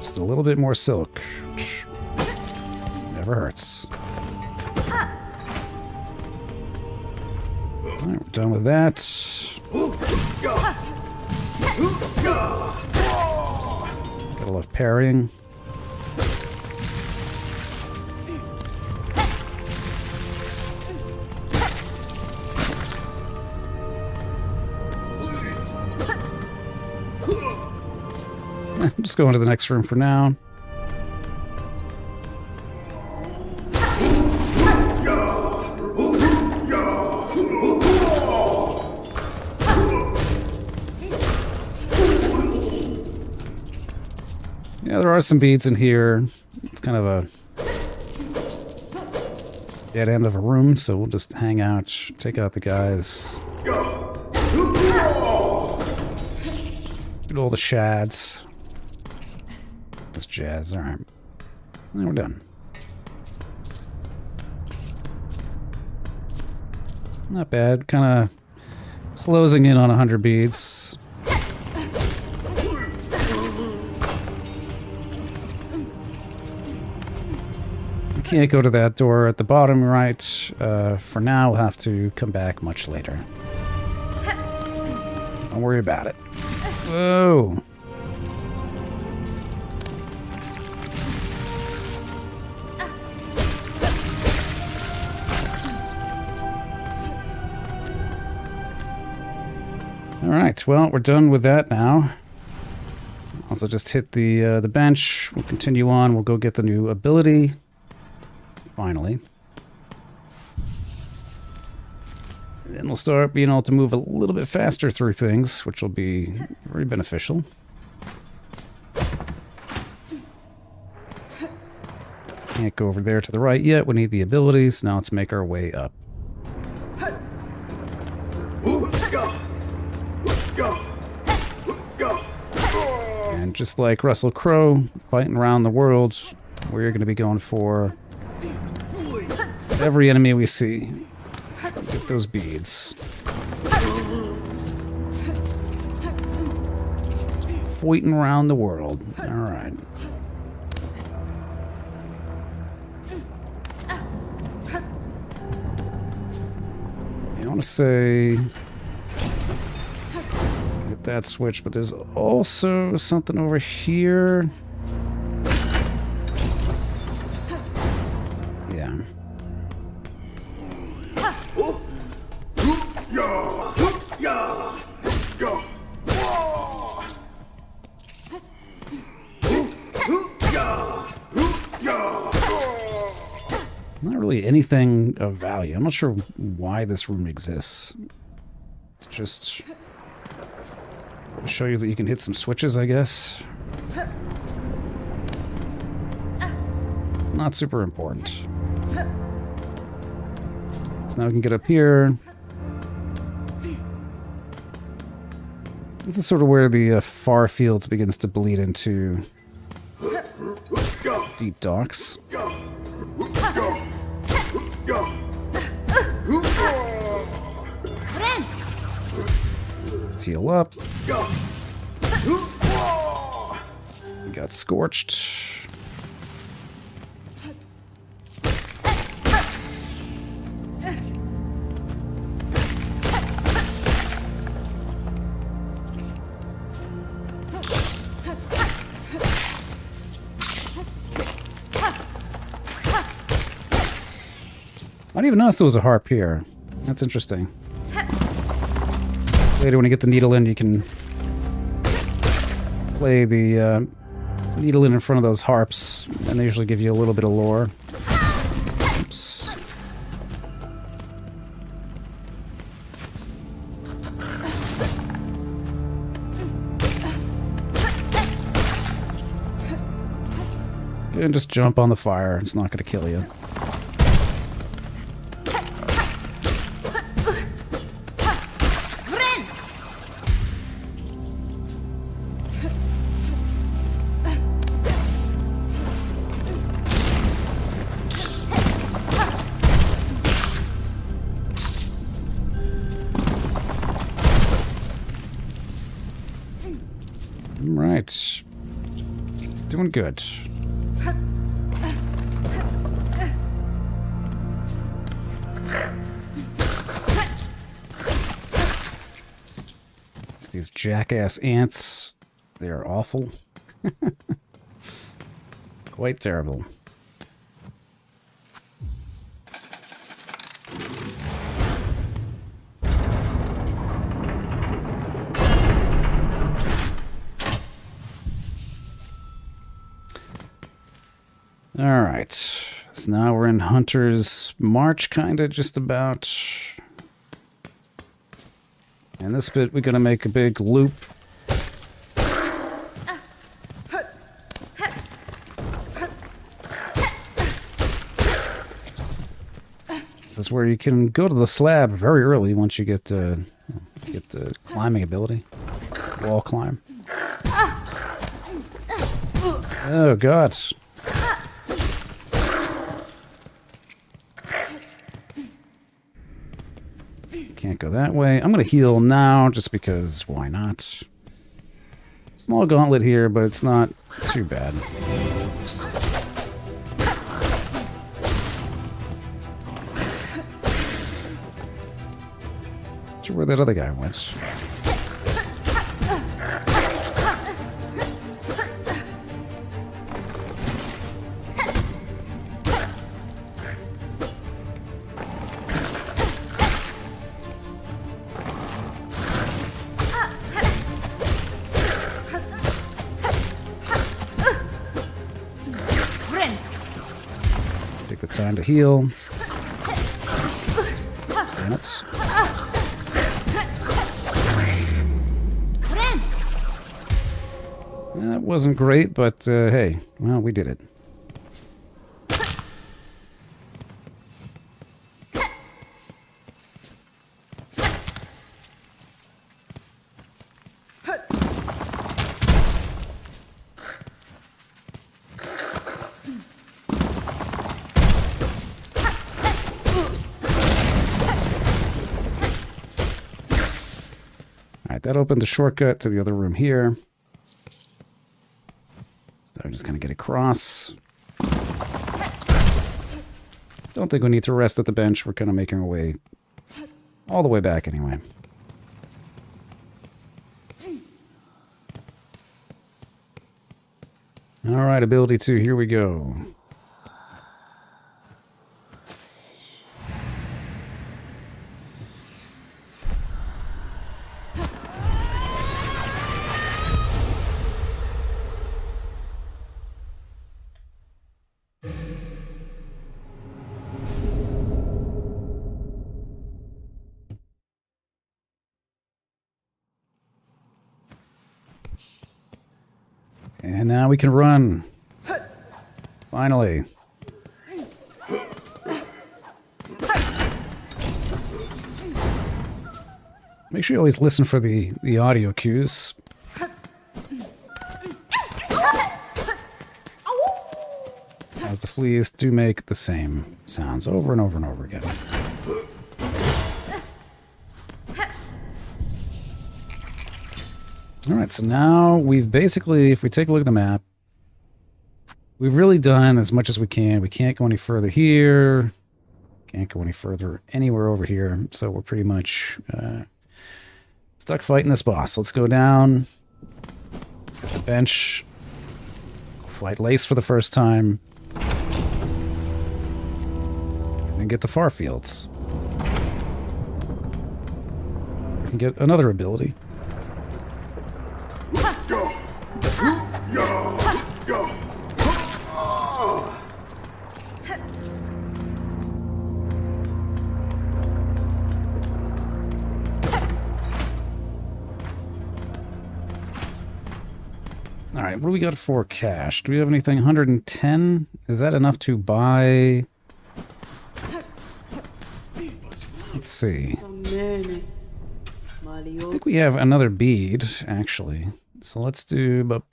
Just a little bit more silk, which never hurts. Alright, we're done with that. Gotta love parrying. I'm just going to the next room for now. Yeah, there are some beads in here. It's kind of a dead end of a room, so we'll just hang out, take out the guys. Get all the shads. This jazz, alright. And we're done. Not bad, kind of closing in on 100 beads. We can't go to that door at the bottom right. For now, we'll have to come back much later. Don't worry about it. Whoa! Alright, well, we're done with that now. Also just hit the bench. We'll continue on. We'll go get the new ability. Finally. And then we'll start being able to move a little bit faster through things, which will be very beneficial. Can't go over there to the right yet. We need the abilities. Now let's make our way up. And just like Russell Crowe fighting around the world, we're going to be going for every enemy we see. Get those beads. Fighting around the world. Alright. I want to say... get that switch, but there's also something over here. Yeah. Not really anything of value. I'm not sure why this room exists. It's just... show you that you can hit some switches, I guess. not super important. So now we can get up here. This is sort of where the far fields begins to bleed into deep docks. Let's heal up. We got scorched. I didn't even notice there was a harp here. That's interesting. Later, when you get the needle in, you can play the needle in front of those harps, and they usually give you a little bit of lore. Oops. And just jump on the fire. It's not going to kill you. Right. Doing good. These jackass ants, they are awful. Quite terrible. Alright, so now we're in Hunter's March, kinda, just about. And this bit, we're gonna make a big loop. This is where you can go to the slab very early once you get the climbing ability. Wall climb. Oh god. Can't go that way. I'm gonna heal now, just because why not? Small gauntlet here, but it's not too bad. Not sure where that other guy went. Take the time to heal. Damn it. That wasn't great, but hey, well, we did it. Alright, that opened a shortcut to the other room here. So I'm just gonna get across. Don't think we need to rest at the bench. We're kind of making our way all the way back anyway. Alright, ability 2, here we go. And now we can run. Finally. Make sure you always listen for the audio cues. As the fleas do make the same sounds over and over and over again. Alright, so now we've basically, if we take a look at the map, we've really done as much as we can. We can't go any further here. Can't go any further anywhere over here. So we're pretty much stuck fighting this boss. Let's go down. Get the bench. Flight lace for the first time. And then get the far fields. We can get another ability. Alright, what do we got for cash? Do we have anything? 110? Is that enough to buy? Let's see. I think we have another bead, actually. So let's do...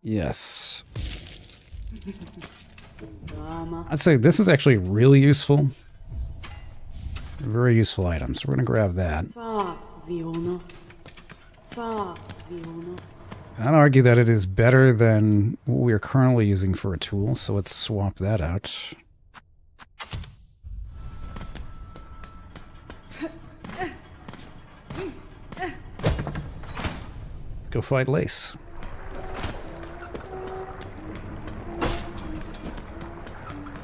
Yes. I'd say this is actually really useful. Very useful item, so we're going to grab that. I'd argue that it is better than what we're currently using for a tool, so let's swap that out. Let's go fight Lace.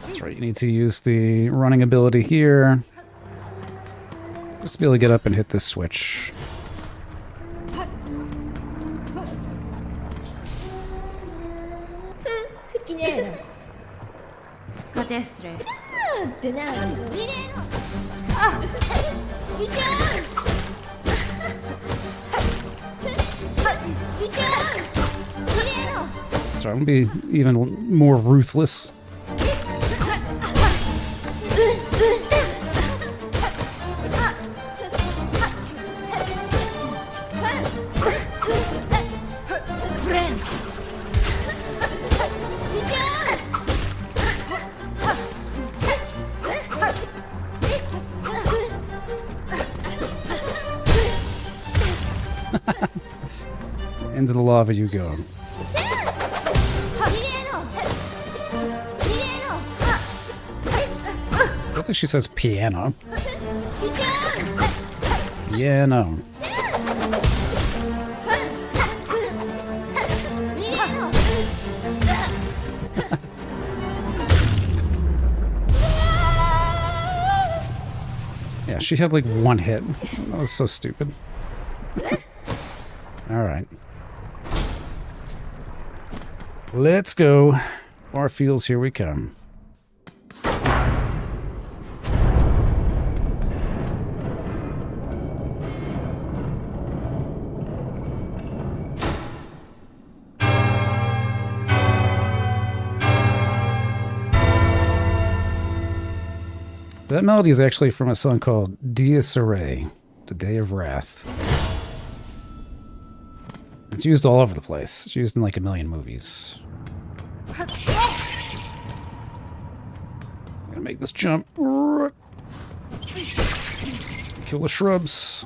That's right, you need to use the running ability here. Just to be able to get up and hit this switch. So I'm gonna be even more ruthless. Into the lava you go. That's like she says piano. Yeah, no. Yeah, she had like one hit. That was so stupid. Alright. Let's go. Far fields, here we come. That melody is actually from a song called Dies Irae, The Day of Wrath. It's used all over the place. It's used in like a million movies. I'm gonna make this jump. Kill the shrubs.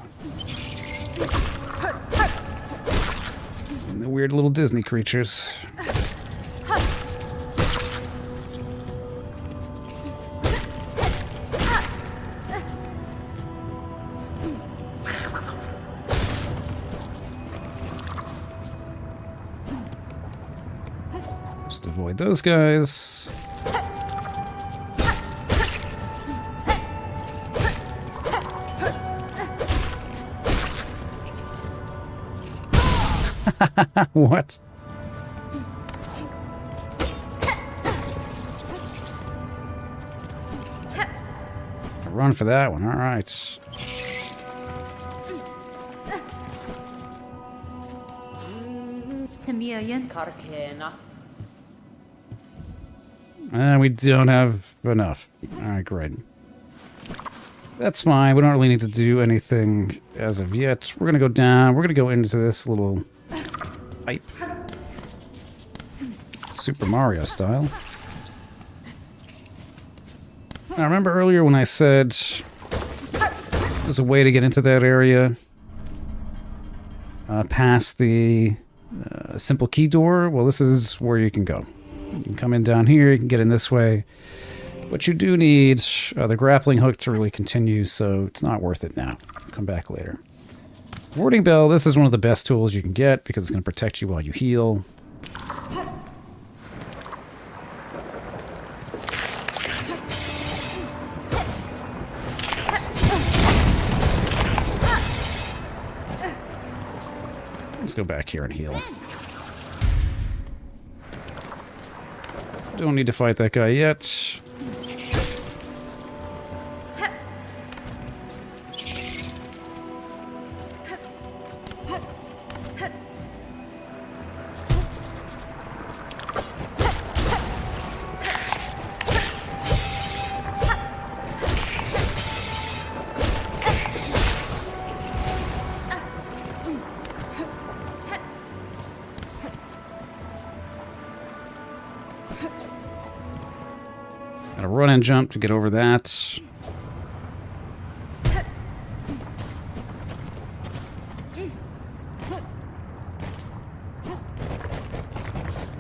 And the weird little Disney creatures. Just avoid those guys. What? Run for that one, alright. Karkena. We don't have enough. Alright, great. That's fine. We don't really need to do anything as of yet. We're going to go down. We're going to go into this little pipe. Super Mario style. Now, remember earlier when I said there's a way to get into that area past the simple key door? Well, this is where you can go. You can come in down here. You can get in this way. But you do need the grappling hook to really continue, so it's not worth it now. Come back later. Warding bell, this is one of the best tools you can get because it's going to protect you while you heal. Let's go back here and heal. Don't need to fight that guy yet. Gotta run and jump to get over that.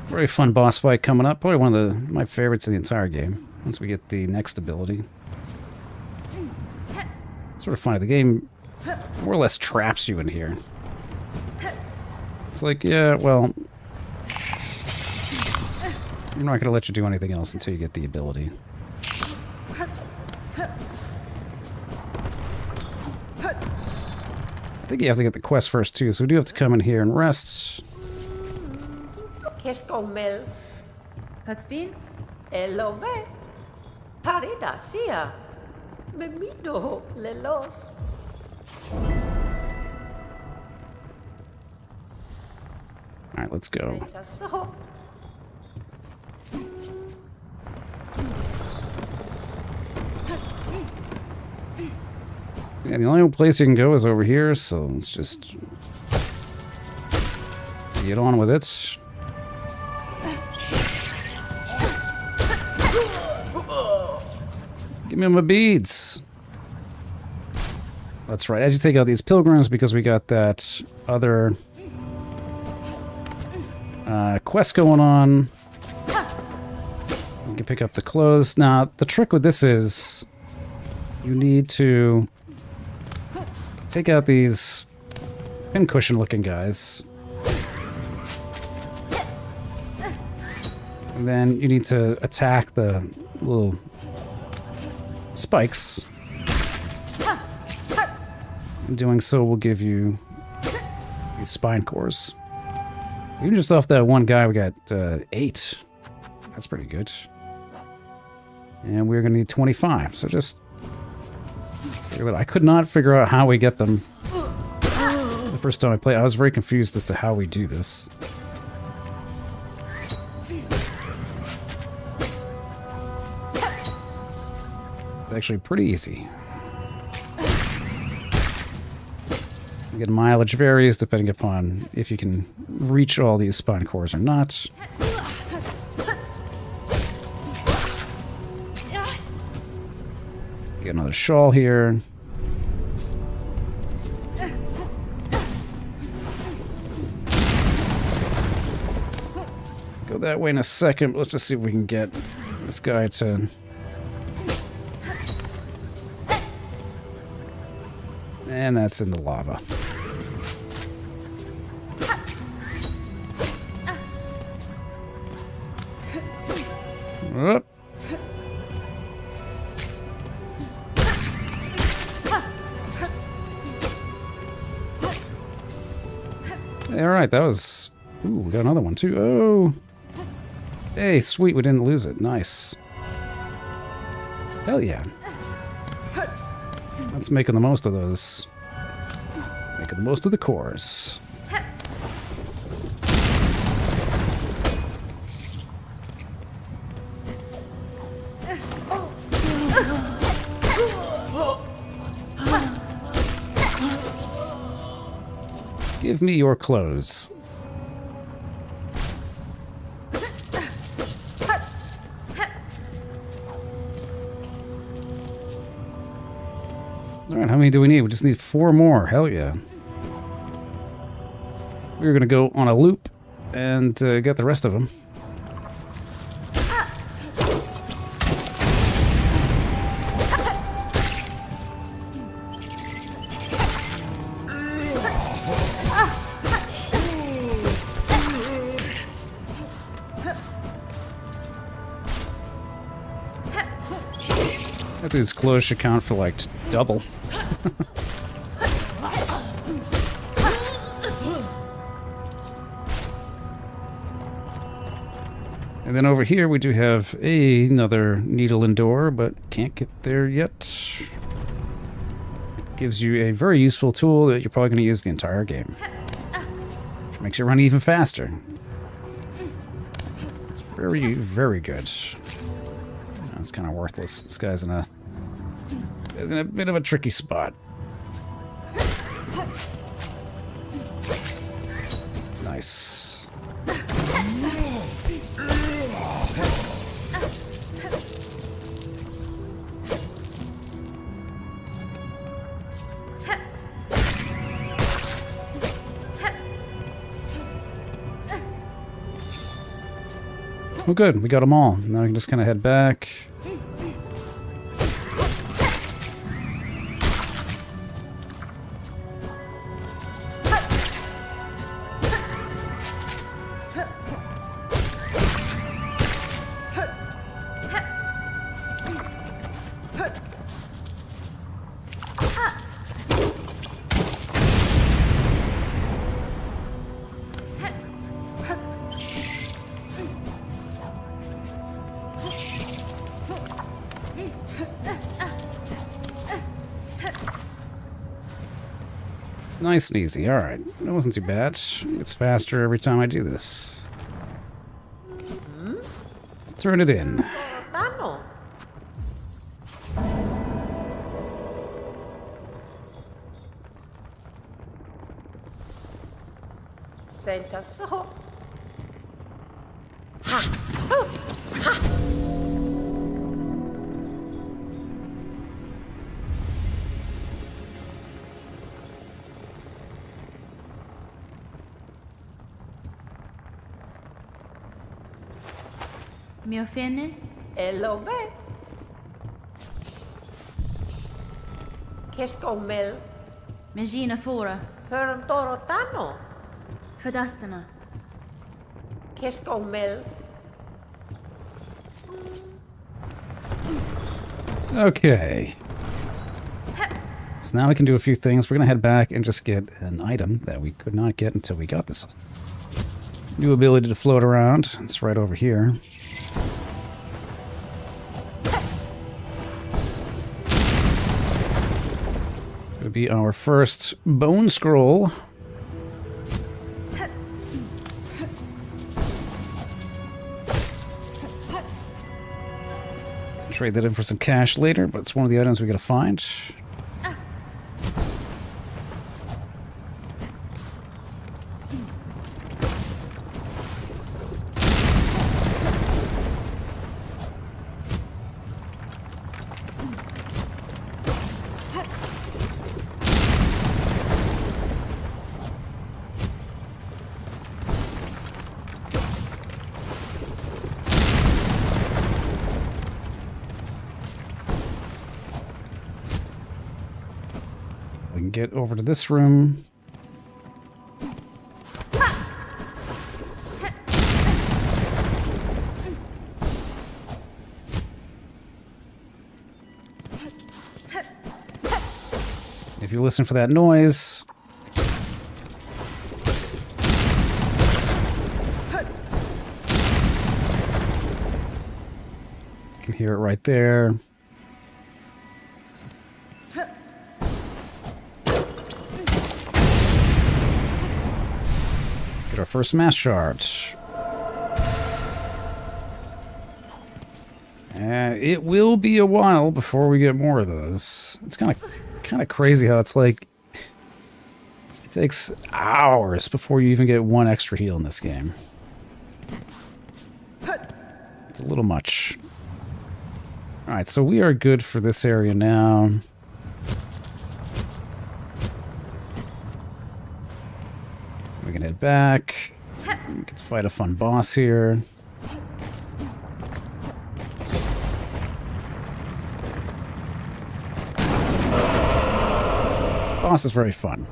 Very fun boss fight coming up. Probably one of my favorites in the entire game. Once we get the next ability. Sort of funny. The game more or less traps you in here. It's like, yeah, well, I'm not going to let you do anything else until you get the ability. I think you have to get the quest first, too, so we do have to come in here and rest. Keskomel. Caspin? Elove. Parida sia. Memido lelos. Alright, let's go. Taso. Yeah, the only place you can go is over here, so let's just get on with it. Give me my beads. That's right. As you take out these pilgrims, because we got that other quest going on, you can pick up the clothes. Now, the trick with this is you need to take out these pincushion looking guys. And then you need to attack the little spikes. In doing so will give you these spine cores. So even just off that one guy, we got 8. That's pretty good. And we're going to need 25. So just figure that. I could not figure out how we get them. The first time I played, I was very confused as to how we do this. It's actually pretty easy. Again, mileage varies depending upon if you can reach all these spine cores or not. Get another shawl here. Go that way in a second, but let's just see if we can get this guy to... And that's in the lava. Whoop. Alright, that was... Ooh, we got another one too. Oh! Hey, sweet, we didn't lose it. Nice. Hell yeah. Let's making the most of those. Making the most of the cores. Give me your clothes. Alright, how many do we need? We just need 4 more. Hell yeah. We're gonna go on a loop and get the rest of them. That dude's clothes should count for like double. And then over here we do have another needle and door, but can't get there yet. Gives you a very useful tool that you're probably going to use the entire game. Which makes you run even faster. It's very, very good. It's kind of worthless. This guy's in a bit of a tricky spot. Nice. Well, good. We got them all. Now we can just kind of head back. Nice and easy. Alright. That wasn't too bad. It's faster every time I do this. Let's turn it in. Tano. Senta so. Ha! Oh! Ha! Mi offende? Hello, be. Qu'est-ce qu'on mêle? Magina fora. För en toro tano. Fadastana. Qu'est-ce qu'on mêle? Okay. So now we can do a few things. We're going to head back and just get an item that we could not get until we got this new ability to float around. It's right over here. It's going to be our first bone scroll. Trade that in for some cash later, but it's one of the items we gotta find. We can get over to this room. If you listen for that noise, you can hear it right there. Our first mass shard. It will be a while before we get more of those. It's kind of crazy how it's like It takes hours before you even get one extra heal in this game. It's a little much. Alright, so we are good for this area now. We can head back. We get to fight a fun boss here. Boss is very fun.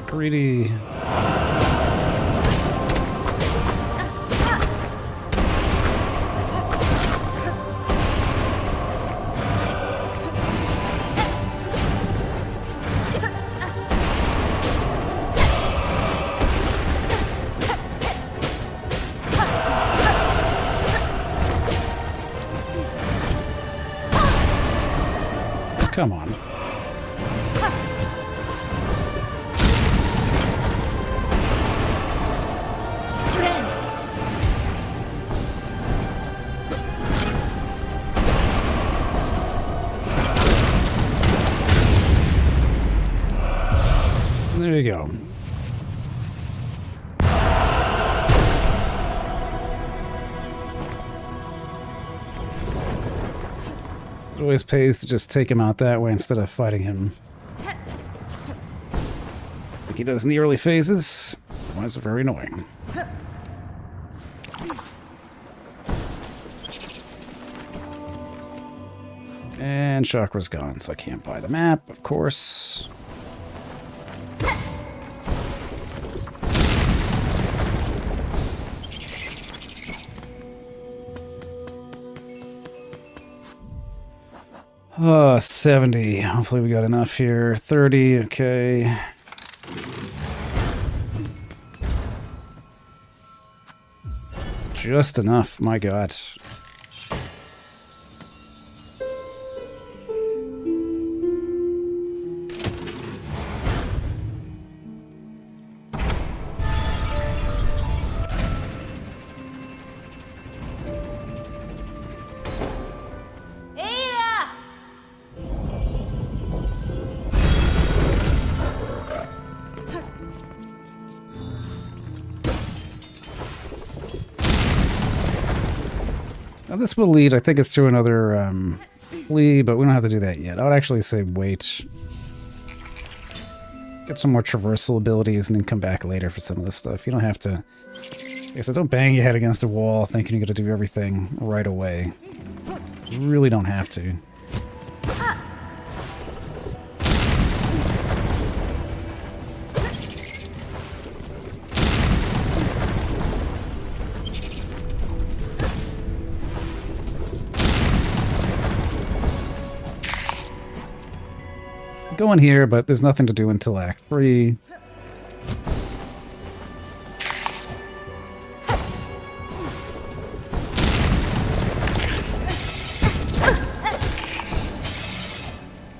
Greedy. Come on. There you go. It always pays to just take him out that way instead of fighting him like he does in the early phases. Otherwise, it's very annoying. And Chakra's gone, so I can't buy the map, of course. Oh, 70. Hopefully we got enough here. 30, okay. Just enough, my god. Now this will lead, I think it's to another plea, but we don't have to do that yet. I would actually say wait. Get some more traversal abilities and then come back later for some of this stuff. You don't have to... Like I said, don't bang your head against a wall thinking you're going to do everything right away. You really don't have to. Go in here, but there's nothing to do until Act 3.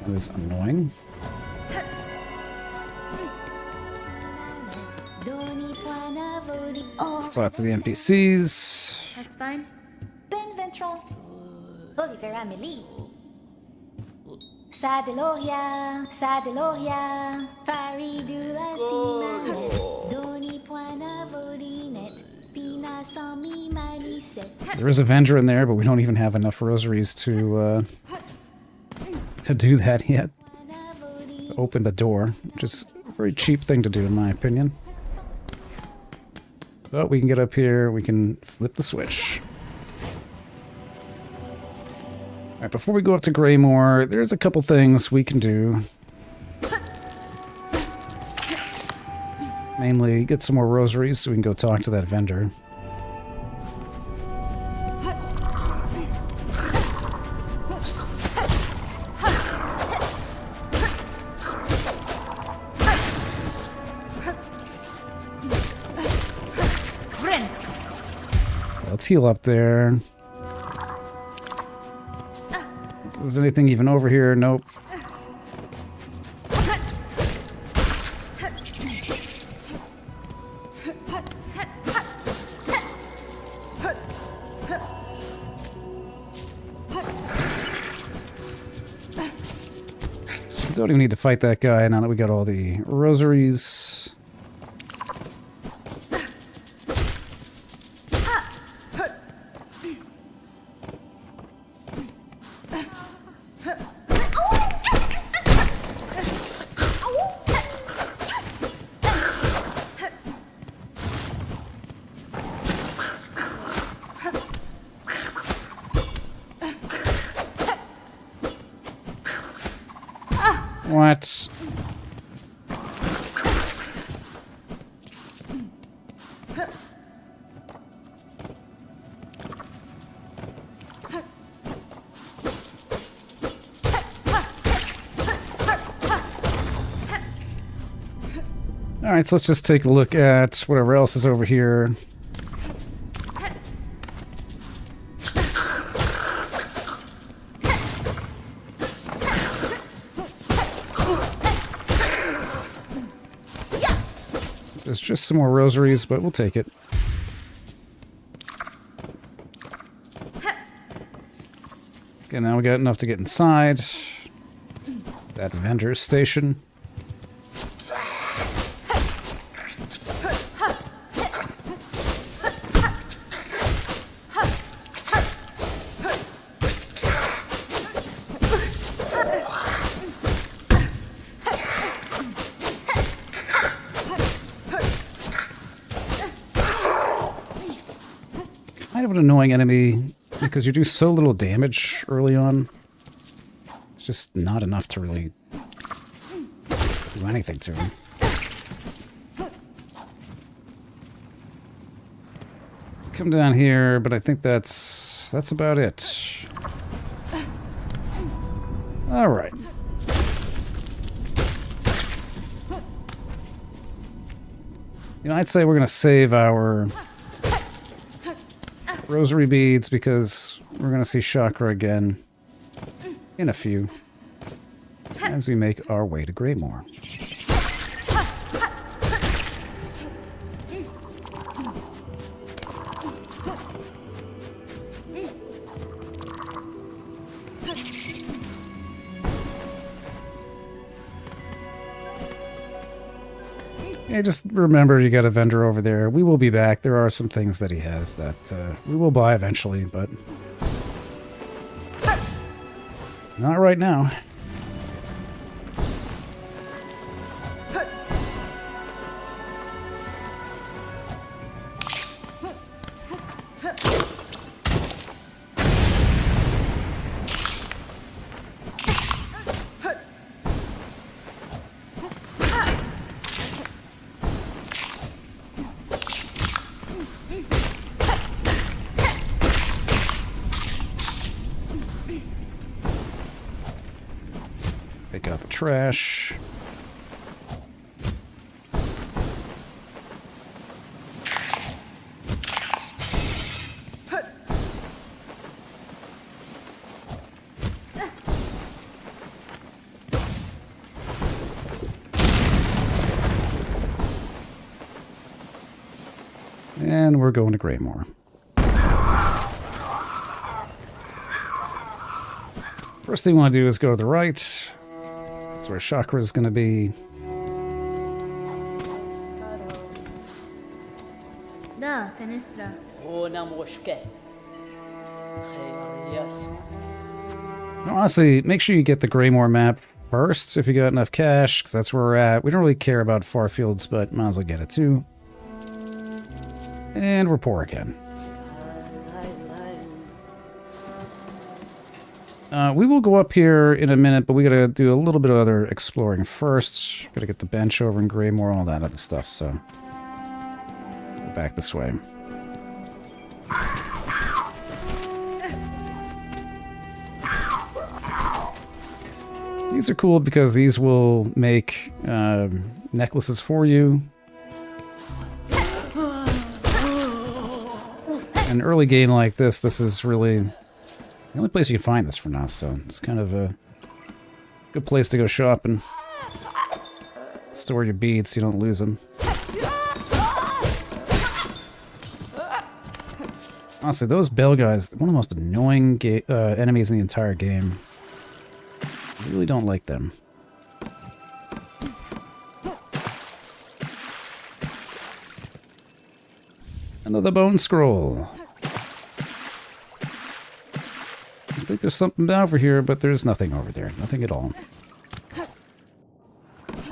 That is annoying. Let's talk to the NPCs. That's fine. Ben Ventral. Bolivar Amelie. Sadeloria, Sadeloria, Faridula Sima, Doni Puana Vodinet, Pina Sami Maniset. There is a vendor in there, but we don't even have enough rosaries to do that yet. To open the door, which is a very cheap thing to do in my opinion. But we can get up here, we can flip the switch. Alright, before we go up to Greymore, there's a couple things we can do. Mainly, get some more rosaries so we can go talk to that vendor. Let's heal up there. Is anything even over here? Nope. Don't even need to fight that guy now that we got all the rosaries. What? Alright, so let's just take a look at whatever else is over here. There's just some more rosaries, but we'll take it. Okay, now we got enough to get inside that vendor station. Kind of an annoying enemy because you do so little damage early on. It's just not enough to really do anything to him. Come down here, but I think that's about it. All right. You know, I'd say we're going to save our rosary beads because we're going to see Chakra again in a few as we make our way to Greymore. Yeah, just remember you got a vendor over there. We will be back. There are some things that he has that we will buy eventually, but not right now. Take out the trash. And we're going to Greymore. First thing we want to do is go to the right. That's where Chakra is going to be. Da, finestra. Una moshke. Yes. Honestly, make sure you get the Greymore map first if you got enough cash, because that's where we're at. We don't really care about Farfields, but might as well get it too. And we're poor again. We will go up here in a minute, but we gotta do a little bit of other exploring first. Gotta get the bench over in Greymore, all that other stuff, so... Go back this way. These are cool because these will make necklaces for you. An early game like this is really the only place you can find this for now, so it's kind of a good place to go shopping. Store your beads so you don't lose them. Honestly, those bell guys, one of the most annoying enemies in the entire game. I really don't like them. Another bone scroll. I think there's something over here, but there's nothing over there. Nothing at all.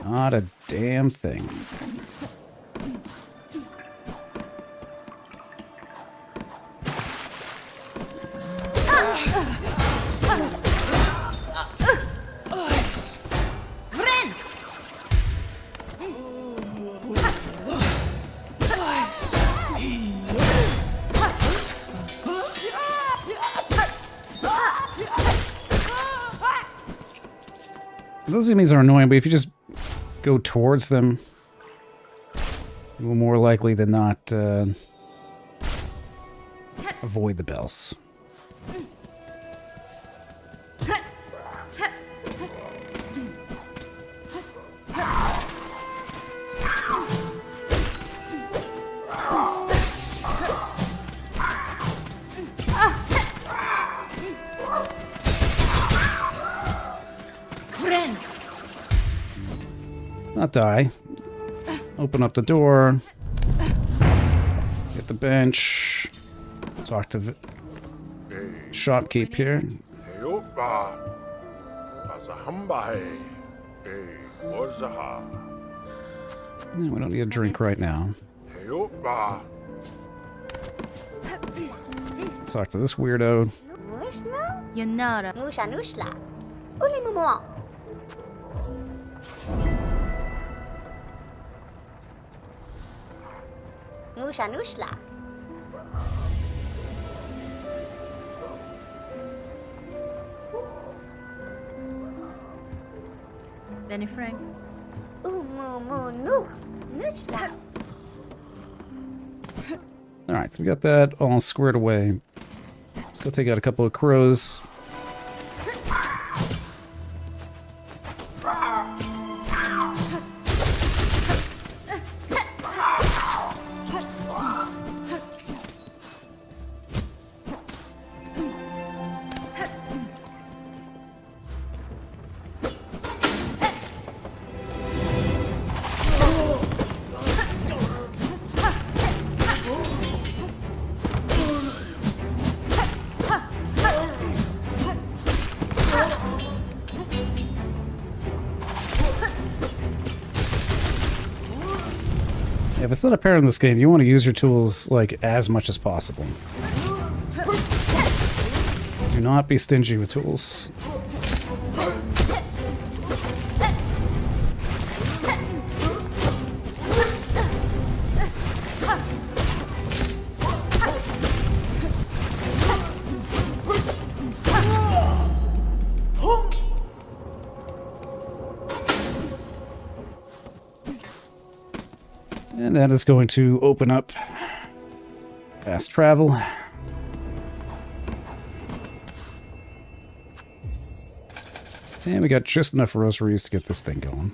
Not a damn thing. Those enemies are annoying, but if you just go towards them, you will more likely than not avoid the bells. Not die. Open up the door. Get the bench. Talk to shopkeep here. No, we don't need a drink right now. Talk to this weirdo. Yanara. Nusha nushla. Uli mumo. Nusha nushla. Benny Frank. Nu. Nushla. Alright, so we got that all squared away. Let's go take out a couple of crows. If it's not apparent in this game, you want to use your tools, like, as much as possible. Do not be stingy with tools. And that is going to open up fast travel. And we got just enough rosaries to get this thing going.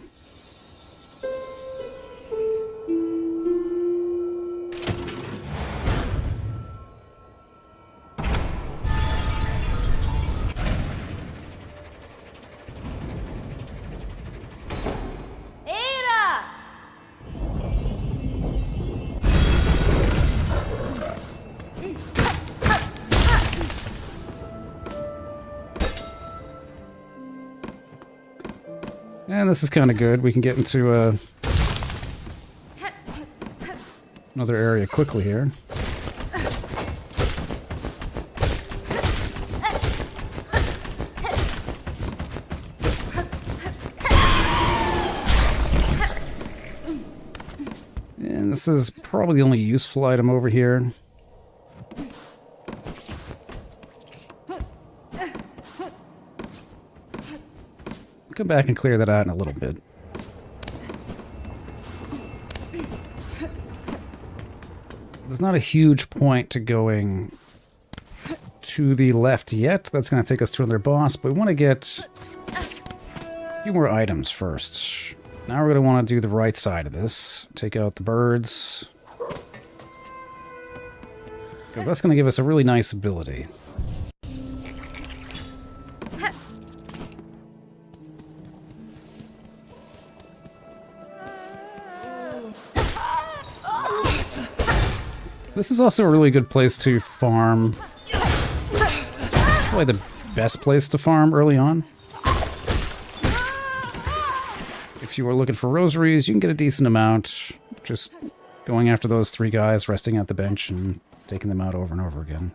And this is kind of good. We can get into another area quickly here. And this is probably the only useful item over here. I'll come back and clear that out in a little bit. There's not a huge point to going to the left yet. That's going to take us to another boss, but we want to get a few more items first. Now we're going to want to do the right side of this. Take out the birds. Because that's going to give us a really nice ability. This is also a really good place to farm. Probably the best place to farm early on. If you are looking for rosaries, you can get a decent amount. Just going after those 3 guys, resting at the bench, and taking them out over and over again.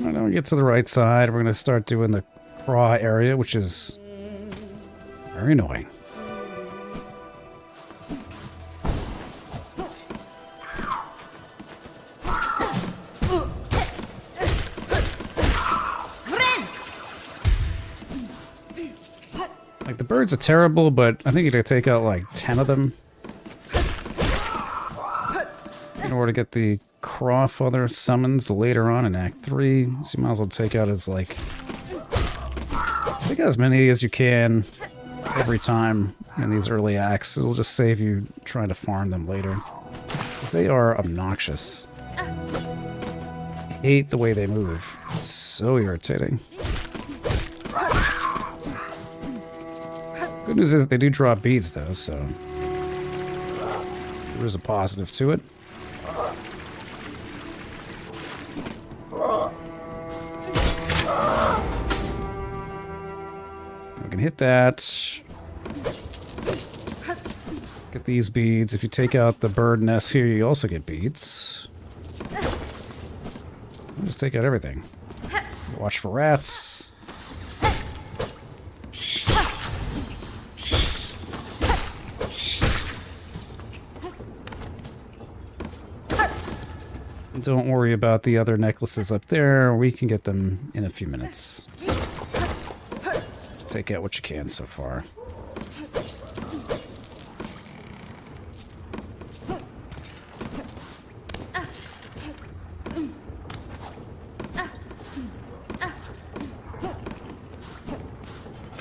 When we get to the right side, we're going to start doing the craw area, which is very annoying. Like, the birds are terrible, but I think you gotta take out like 10 of them in order to get the Crawfather summons later on in Act 3. So you might as well take out as many as you can every time in these early acts. It'll just save you trying to farm them later, because they are obnoxious. I hate the way they move. It's so irritating. Good news is that they do drop beads though, so there is a positive to it. We can hit that. Get these beads. If you take out the bird nest here, you also get beads. Just take out everything. Watch for rats. Don't worry about the other necklaces up there. We can get them in a few minutes. Just take out what you can so far.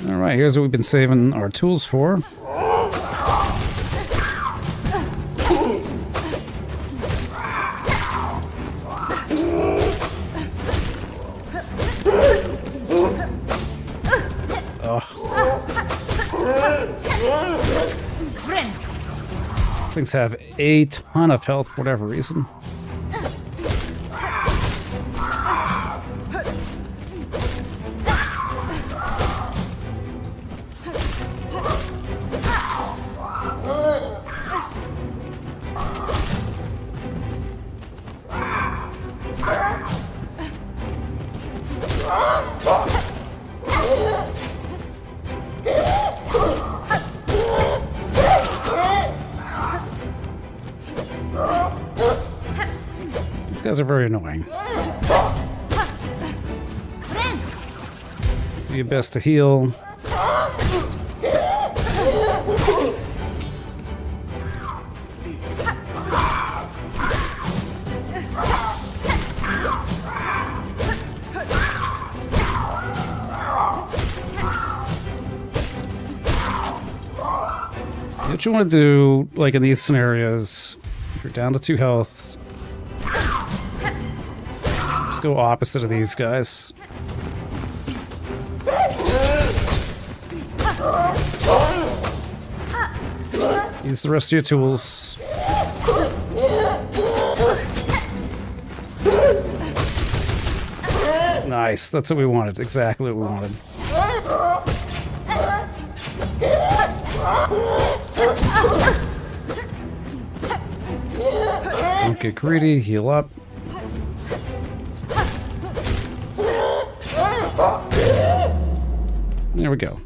Alright, here's what we've been saving our tools for. These things have a ton of health for whatever reason. These guys are very annoying. Do your best to heal. What you want to do, like in these scenarios, if you're down to 2 health, just go opposite of these guys. Use the rest of your tools. Nice. That's what we wanted. Exactly what we wanted. Don't get greedy. Heal up. There we go.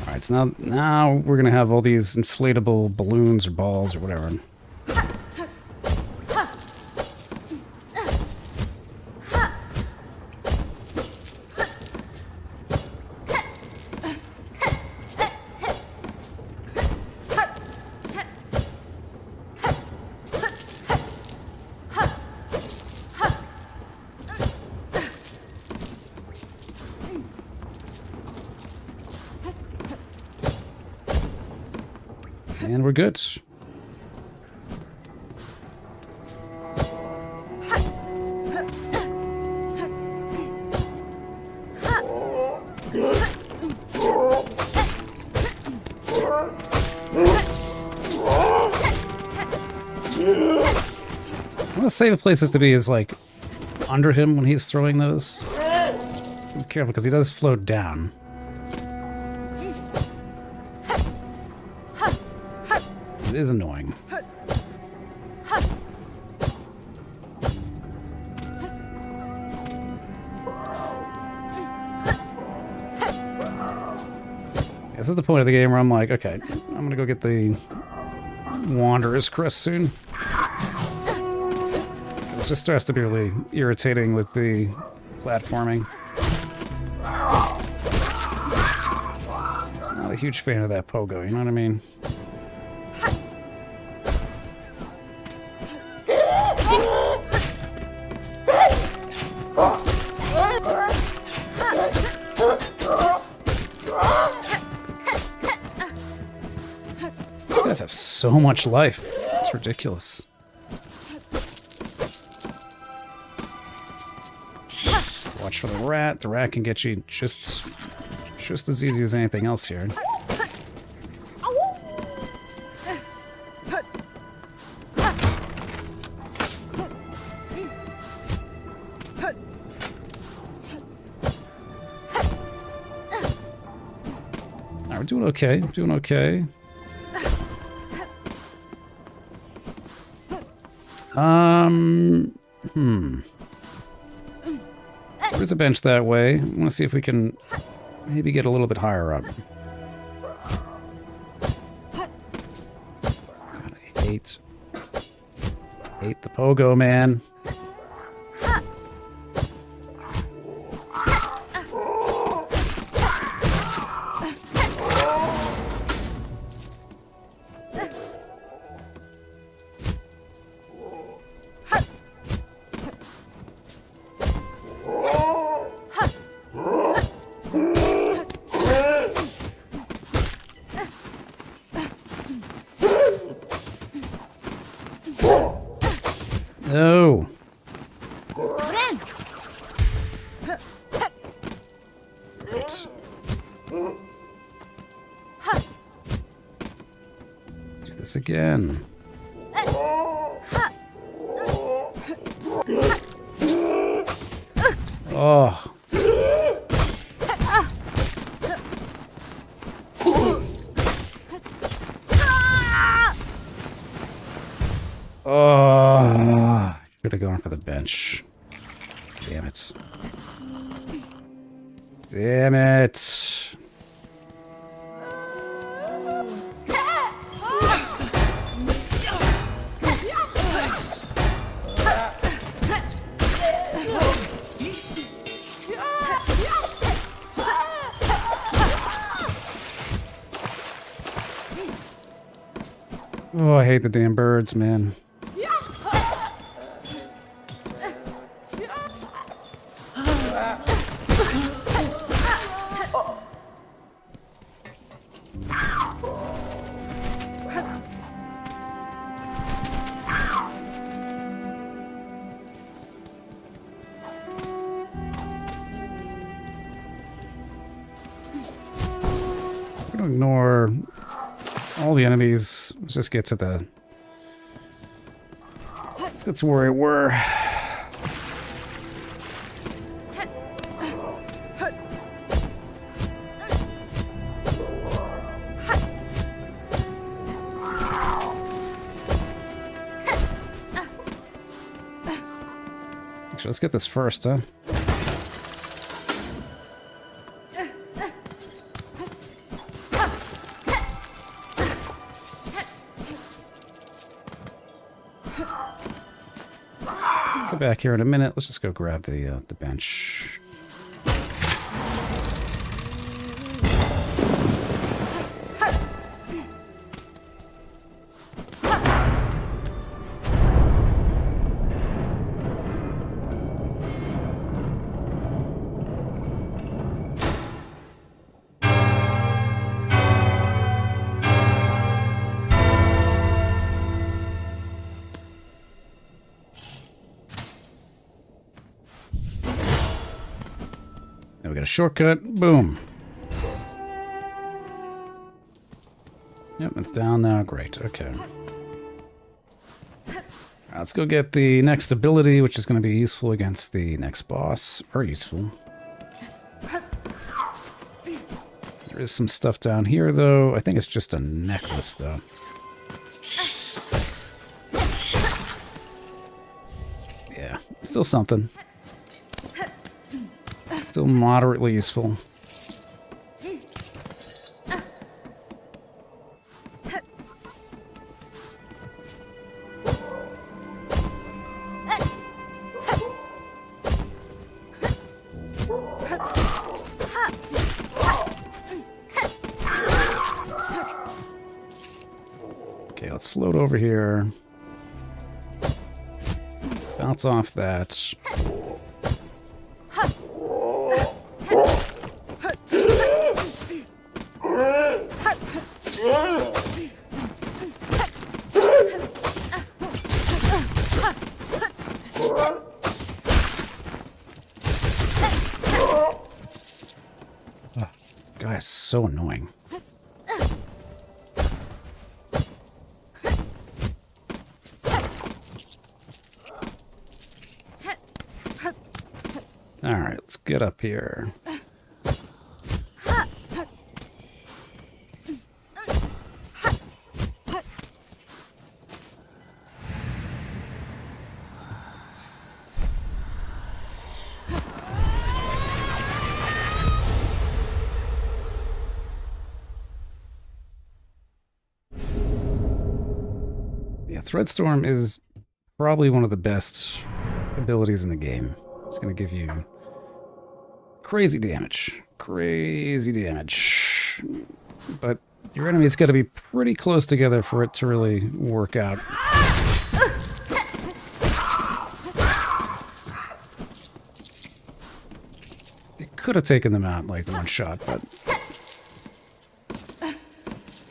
Alright, so now we're gonna have all these inflatable balloons or balls or whatever. And we're good. One of the safest places to be is like under him when he's throwing those. So be careful because he does float down. It is annoying. This is the point of the game where I'm like, okay, I'm gonna go get the Wanderer's Crest soon. It just starts to be really irritating with the platforming. Just not a huge fan of that pogo, you know what I mean? These guys have so much life. It's ridiculous. Watch for the rat. The rat can get you just as easy as anything else here. We're doing okay. Doing okay. There's a bench that way. I want to see if we can maybe get a little bit higher up. God, I hate the pogo, man. No. Right. Do this again. Oh. Oh. Should have gone for the bench. Damn it. Damn it. Oh, I hate the damn birds, man. ignore all the enemies. Let's just get to the... Let's get to where we were. Actually, let's get this first, huh? Go back here in a minute. Let's just go grab the bench. Now we got a shortcut. Boom. Yep, it's down now. Great. Okay. Let's go get the next ability, which is going to be useful against the next boss. Very useful. There is some stuff down here, though. I think it's just a necklace, though. Yeah, still something. Still moderately useful. Okay, let's float over here. Bounce off that. Guy is so annoying. Alright, let's get up here. Yeah, Threadstorm is probably one of the best abilities in the game. It's going to give you crazy damage. Crazy damage. But your enemy's got to be pretty close together for it to really work out. It could have taken them out like one shot, but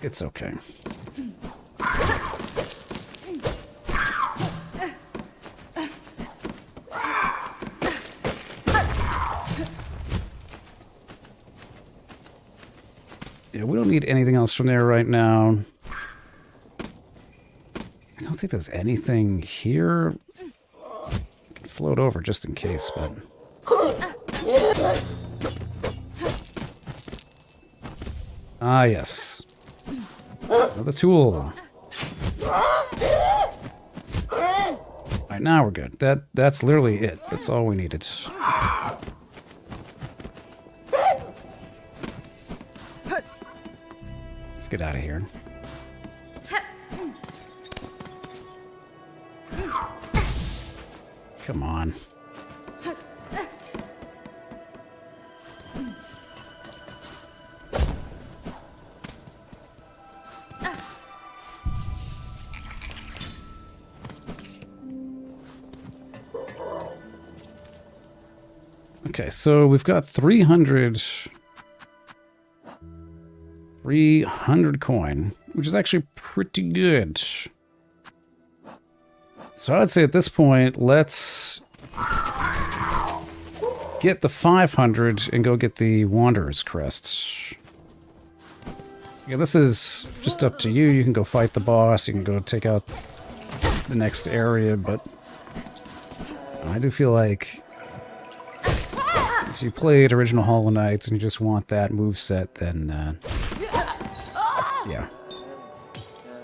it's okay. Yeah, we don't need anything else from there right now. I don't think there's anything here. I can float over just in case, but... Ah, yes. Another tool. Alright, now we're good. That's literally it. That's all we needed. Let's get out of here. Come on. Okay, so we've got 300 coin, which is actually pretty good. So I'd say at this point, let's get the 500 and go get the Wanderer's Crest. Yeah, this is just up to you. You can go fight the boss, you can go take out the next area, but I do feel like if you played original Hollow Knights and you just want that moveset, then yeah.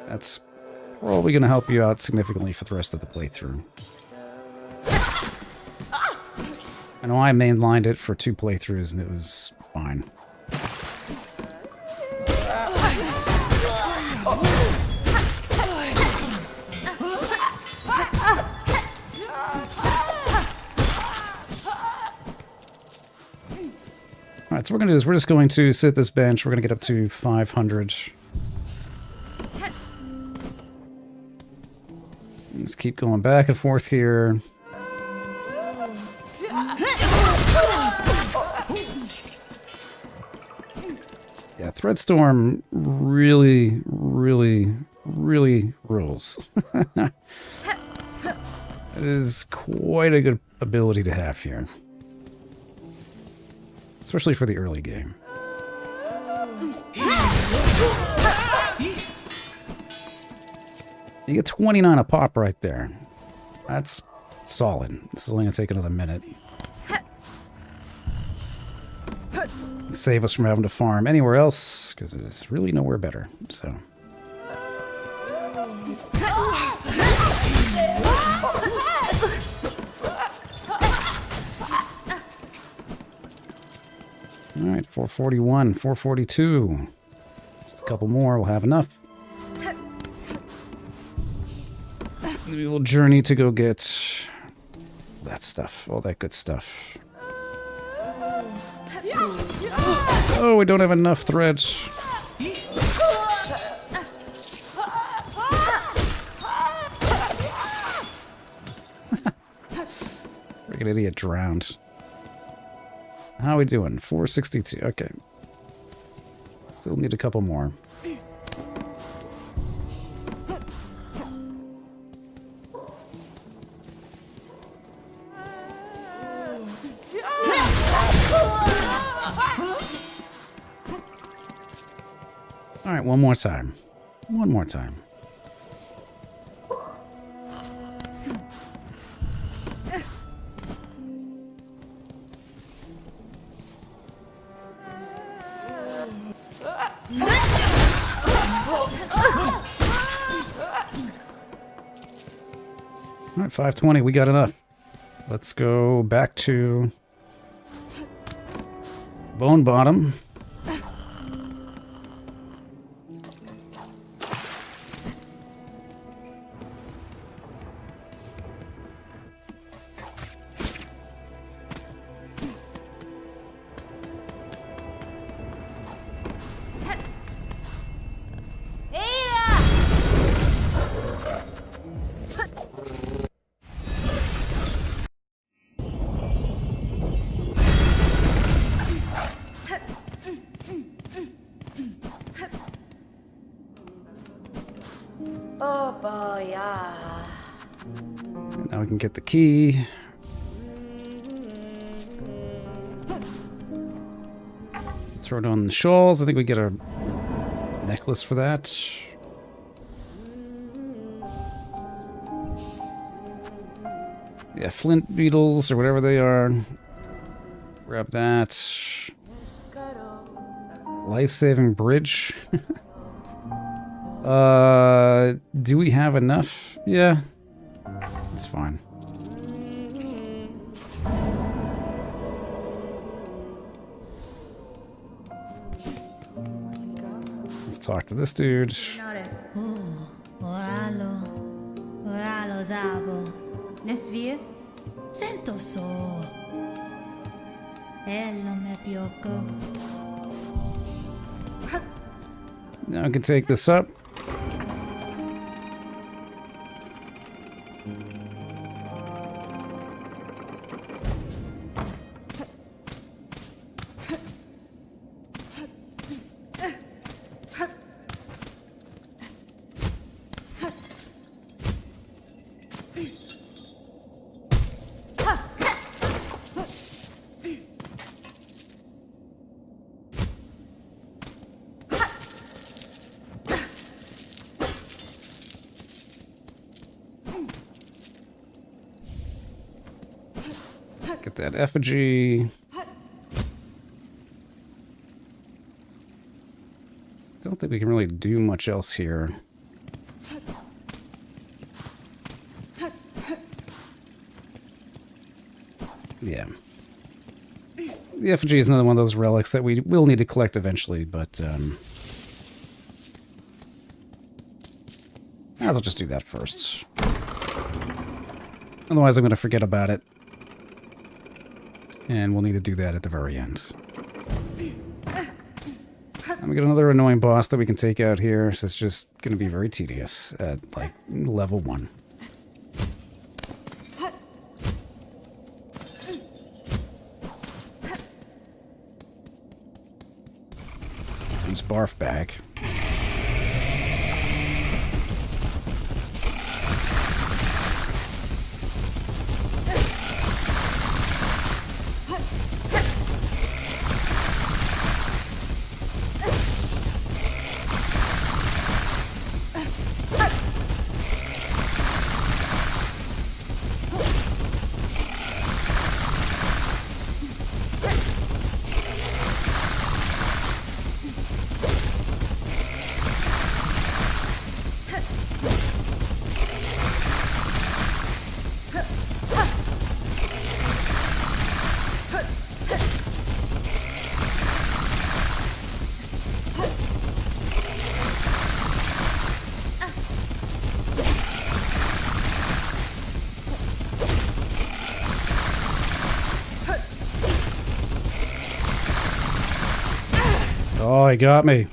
That's probably going to help you out significantly for the rest of the playthrough. I know I mainlined it for 2 playthroughs and it was fine. Alright, so what we're going to do is we're just going to sit this bench. We're going to get up to 500. Just keep going back and forth here. Yeah, Threadstorm really, really, really rules. It is quite a good ability to have here. Especially for the early game. You get 29 a pop right there. That's solid. This is only going to take another minute. Save us from having to farm anywhere else, because it's really nowhere better, so... Alright, 441, 442. Just a couple more, we'll have enough. Maybe we'll journey to go get that stuff, all that good stuff. Oh, we don't have enough threads. Freaking idiot drowned. How are we doing? 462. Okay. Still need a couple more. All right, one more time. One more time. All right, 520, we got enough. Let's go back to Bone Bottom. Oh boy, yeah. And now we can get the key. Throw it on the shawls. I think we get a necklace for that. Yeah, flint beetles or whatever they are. Grab that. Life-saving bridge. Do we have enough? Yeah. That's fine. Let's talk to this dude. Nesvir? Sento so. Ello me pioco. Now I can take this up. Get that effigy. Don't think we can really do much else here. Yeah. The effigy is another one of those relics that we will need to collect eventually, but I'll just do that first. Otherwise, I'm going to forget about it. And we'll need to do that at the very end. And we got another annoying boss that we can take out here, so it's just going to be very tedious at, like, level 1. Comes Barf back. Oh, he got me.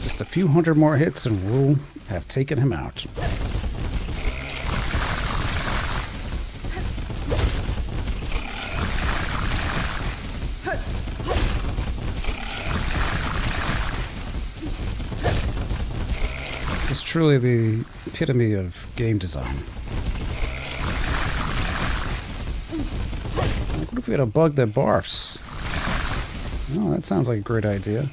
Just a few hundred more hits and we'll have taken him out. This is truly the epitome of game design. What if we had a bug that barfs? Oh, that sounds like a great idea.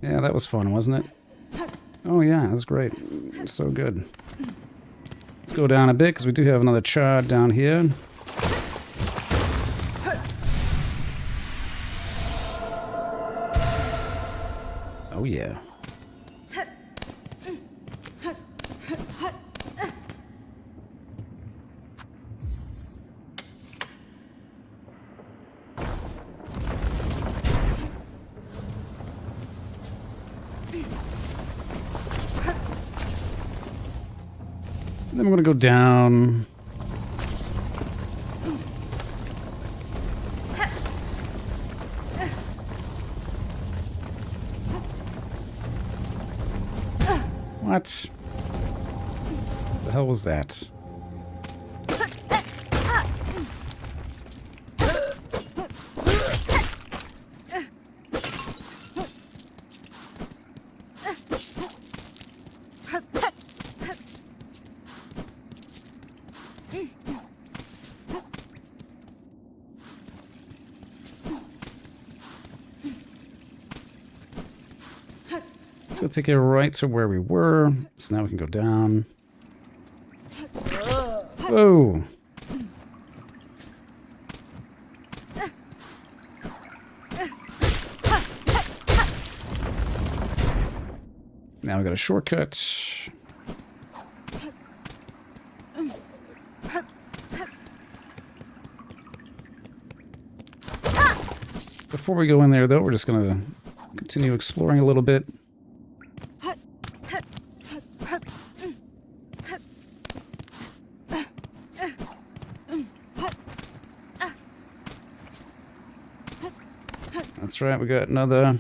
Yeah, that was fun, wasn't it? Oh yeah, that was great. So good. Let's go down a bit, because we do have another chard down here. Oh yeah. Then we're going to go down. What? The hell was that? gonna take it right to where we were. So now we can go down. Whoa! Now we got a shortcut. Before we go in there, though, we're just gonna continue exploring a little bit. That's right, we got another.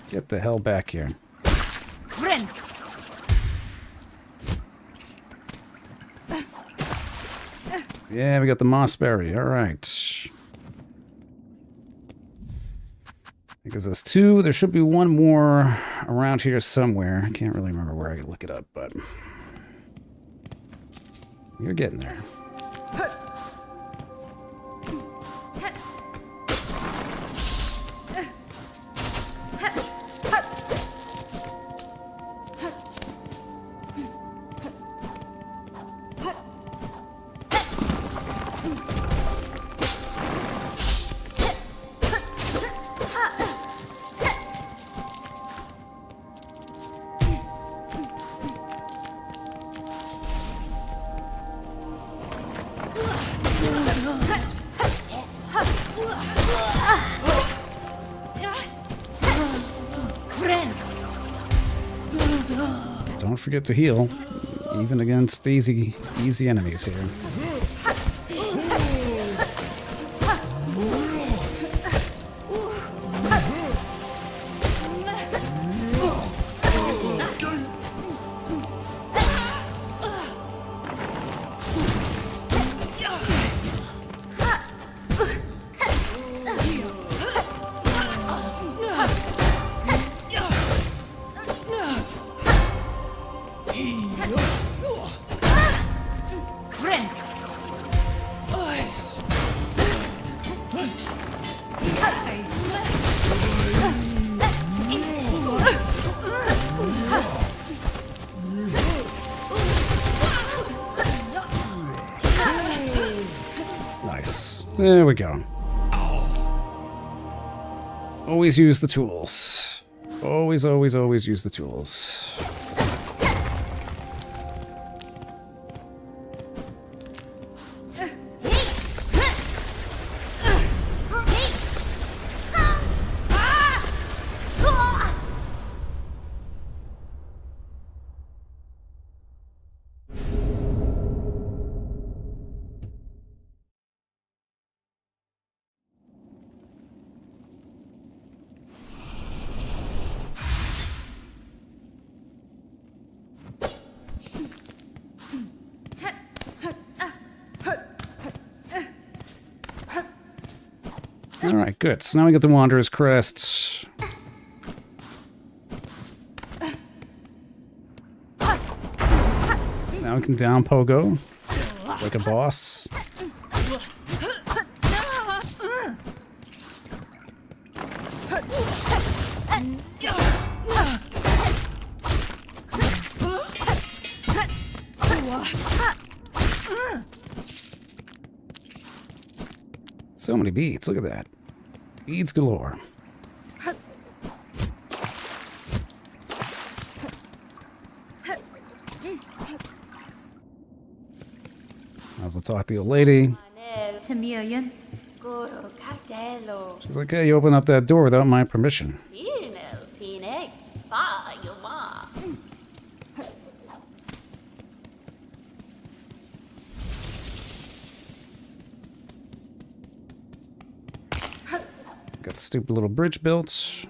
Get the hell back here. Yeah, we got the mossberry. All right. Because there's two. There should be one more around here somewhere. I can't really remember where I could look it up, but you're getting there. Don't forget to heal, even against easy enemies here. Nice. There we go. Always use the tools. Always, always, always use the tools. Alright, good. So now we get the Wanderer's Crest. Now we can down Pogo like a boss. So many beads, look at that. Beads galore. How's the talk to the old lady? Tamilian. Goro Cartello. She's like, hey, you open up that door without my permission. Got the stupid little bridge built.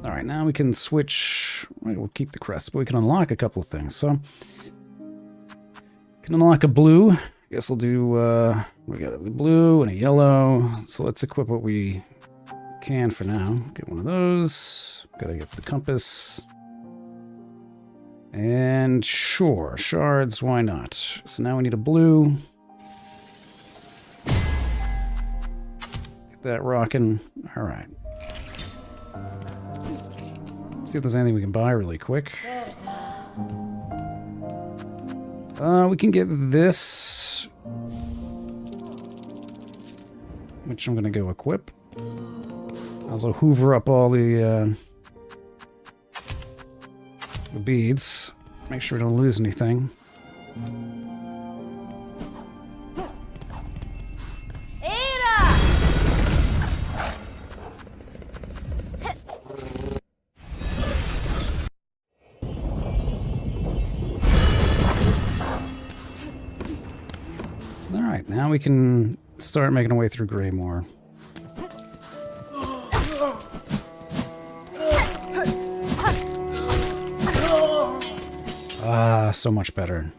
Alright, now we can switch. We'll keep the crest, but we can unlock a couple of things. So, can unlock a blue. I guess we'll do, we got a blue and a yellow. So let's equip what we can for now. Get one of those. Gotta get the compass. And sure, shards, why not? So now we need a blue. that rocking. All right. See if there's anything we can buy really quick. We can get this, which I'm gonna go equip. Also hoover up all the beads. Make sure we don't lose anything. Alright, now we can start making our way through Greymoor. Ah, so much better.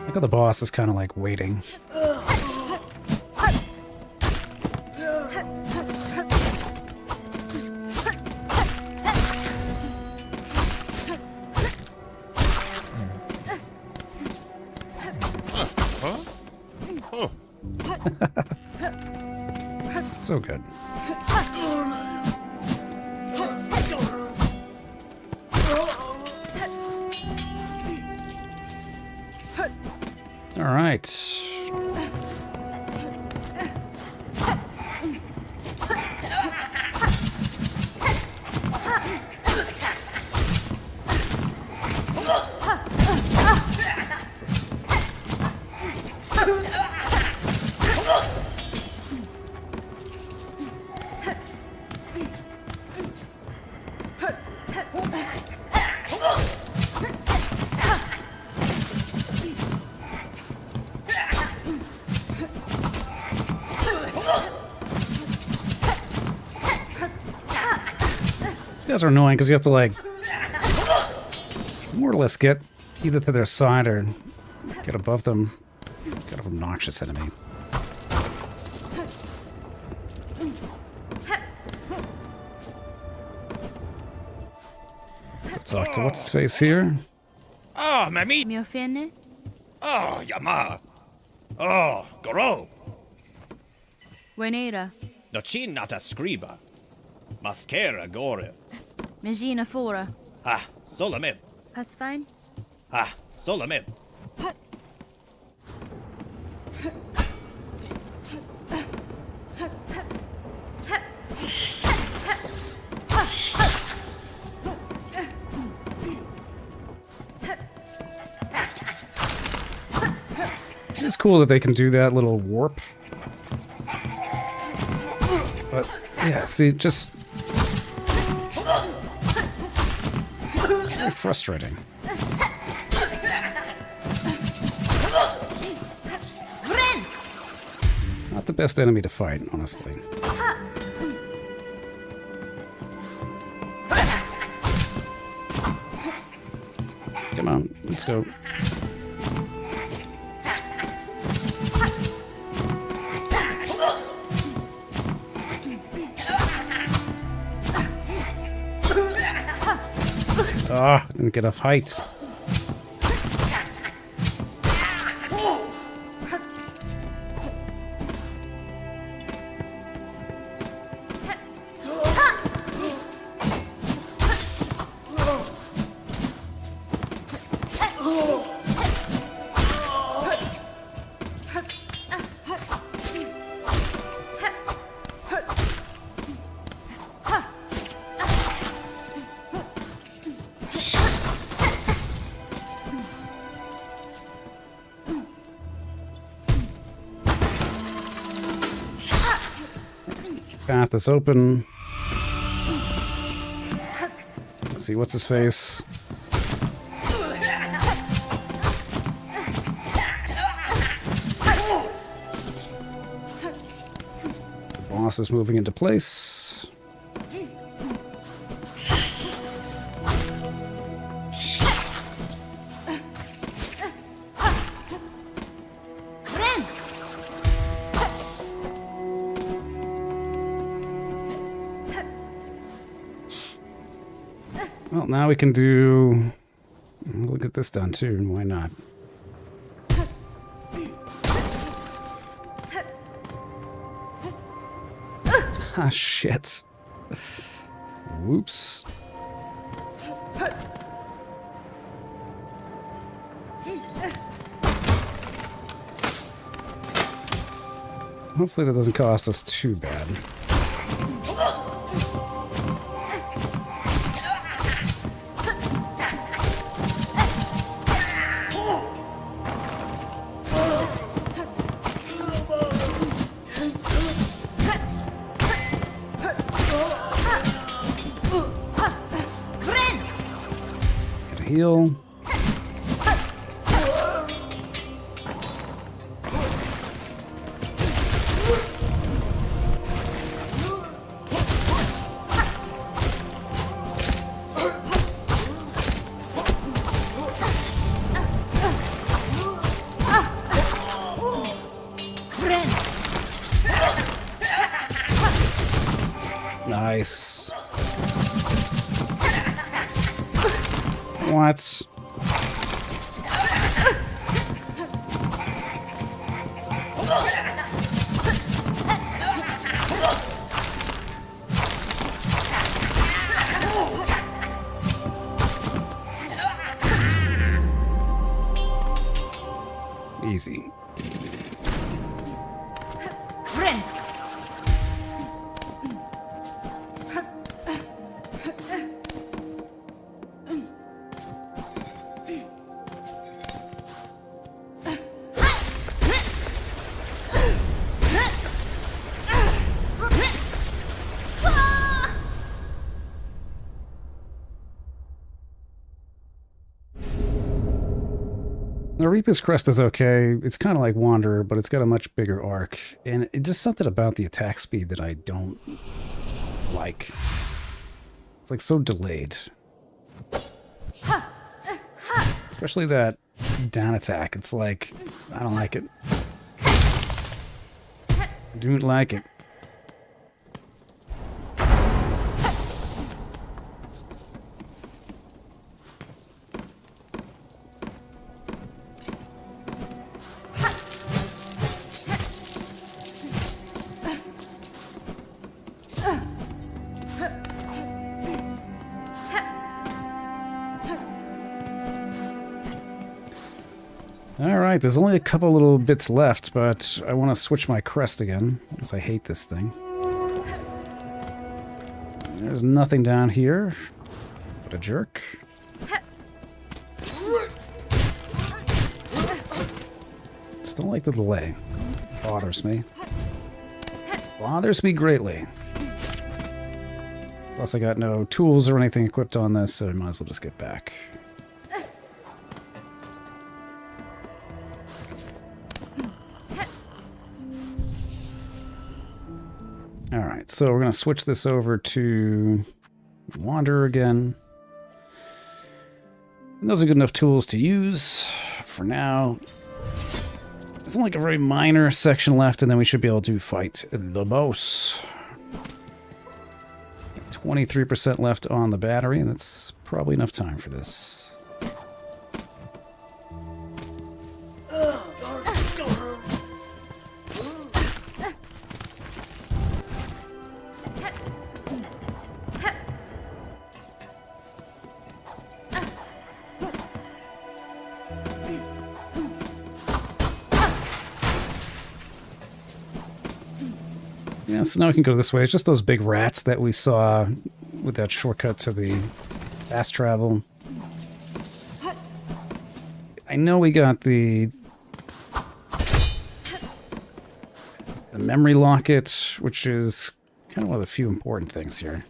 Look how the boss is kind of like waiting. So good. All right. Guys are annoying because you have to like more or less get either to their side or get above them. Kind of obnoxious enemy. Let's talk to what's his face here. Oh, mami. Mi offende? Oh, yama. Oh, goro. Buenera. Nochin nata scriba. Mascara gore. Megina fora. Ah, solamid. That's fine. Ah, solamid. It's cool that they can do that little warp. But, yeah, see, just... very frustrating. Not the best enemy to fight, honestly. Come on, let's go. Ah, didn't get enough height. Path is open. Let's see, what's his face? The boss is moving into place. Well, now we can do... We'll get this done too, why not? Ah, shit. Whoops. Hopefully that doesn't cost us too bad. Get a heal. Nice. What? Easy. The Reaper's Crest is okay. It's kind of like Wanderer, but it's got a much bigger arc. And it's just something about the attack speed that I don't like. It's like so delayed. Especially that down attack. It's like, I don't like it. I don't like it. Alright, there's only a couple little bits left, but I want to switch my crest again, because I hate this thing. There's nothing down here but a jerk. Just don't like the delay. Bothers me. Bothers me greatly. Plus I got no tools or anything equipped on this, so I might as well just get back. Alright, so we're going to switch this over to Wanderer again. And those are good enough tools to use for now. There's only like a very minor section left, and then we should be able to fight the boss. 23% left on the battery, and that's probably enough time for this. Yeah, so now we can go this way. It's just those big rats that we saw with that shortcut to the fast travel. I know we got the memory locket, which is kind of one of the few important things here.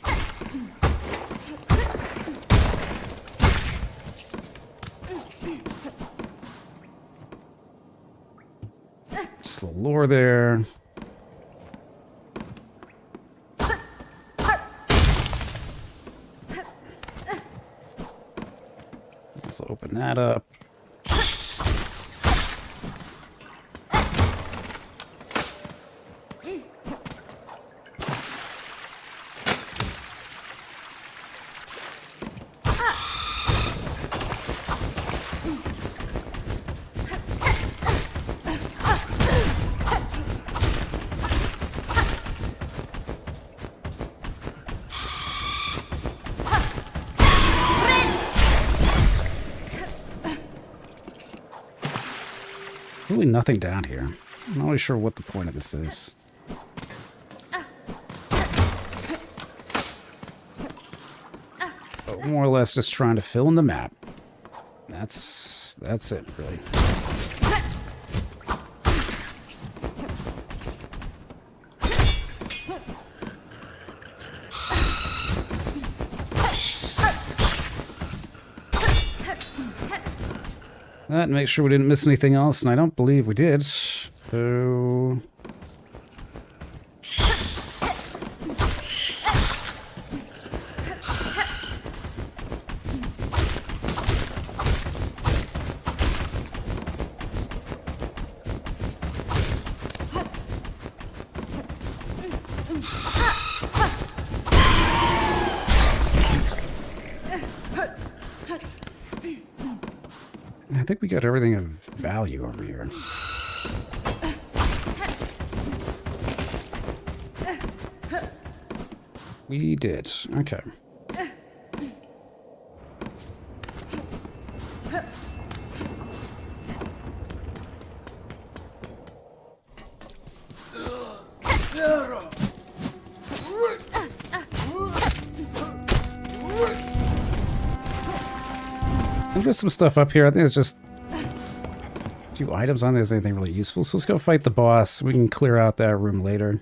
Just a little lore there. Let's open that up. nothing down here. I'm not really sure what the point of this is. But more or less just trying to fill in the map. That's it, really. That, make sure we didn't miss anything else, and I don't believe we did. So... I think we got everything of value over here. We did. Okay. There's some stuff up here. I think it's just a few items on there's anything really useful. So let's go fight the boss. We can clear out that room later.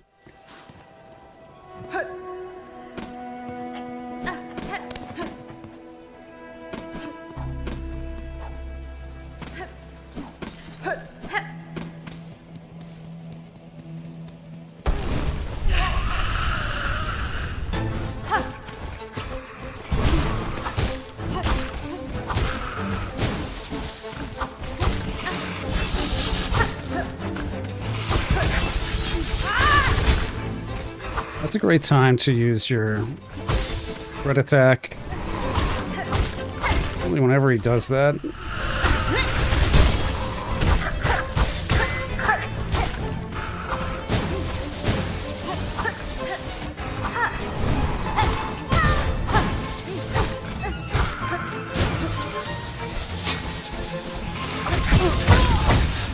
That's a great time to use your red attack. Only whenever he does that.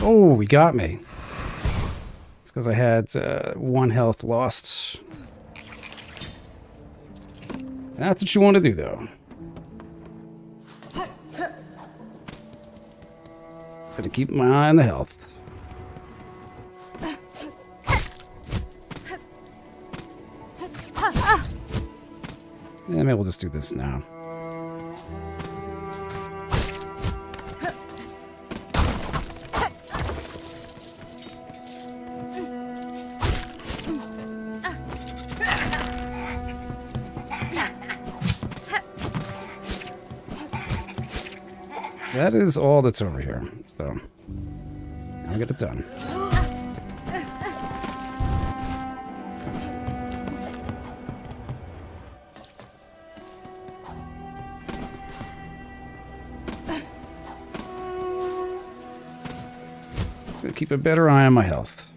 Oh, he got me. It's because I had 1 health lost. That's what you want to do, though. Gotta keep my eye on the health. Yeah, maybe we'll just do this now. That is all that's over here, so I'll get it done. Just gonna keep a better eye on my health.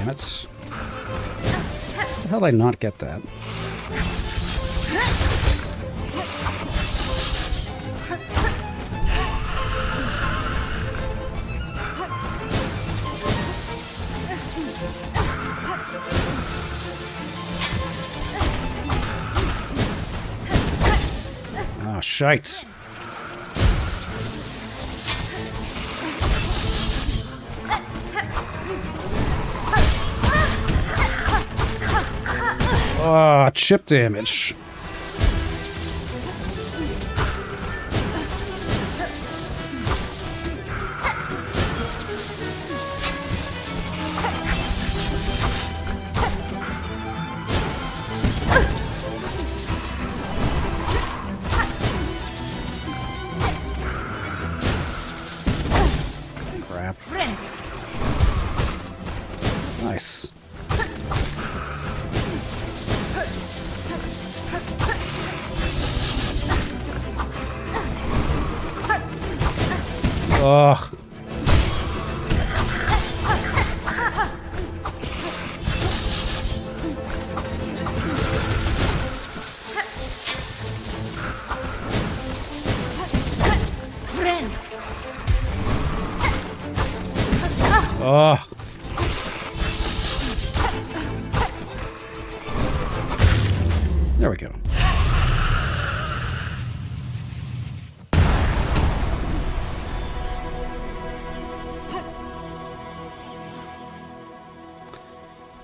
Damn it. How did I not get that? Oh, shite. Oh, chip damage. Crap. Ugh. Ugh. There we go.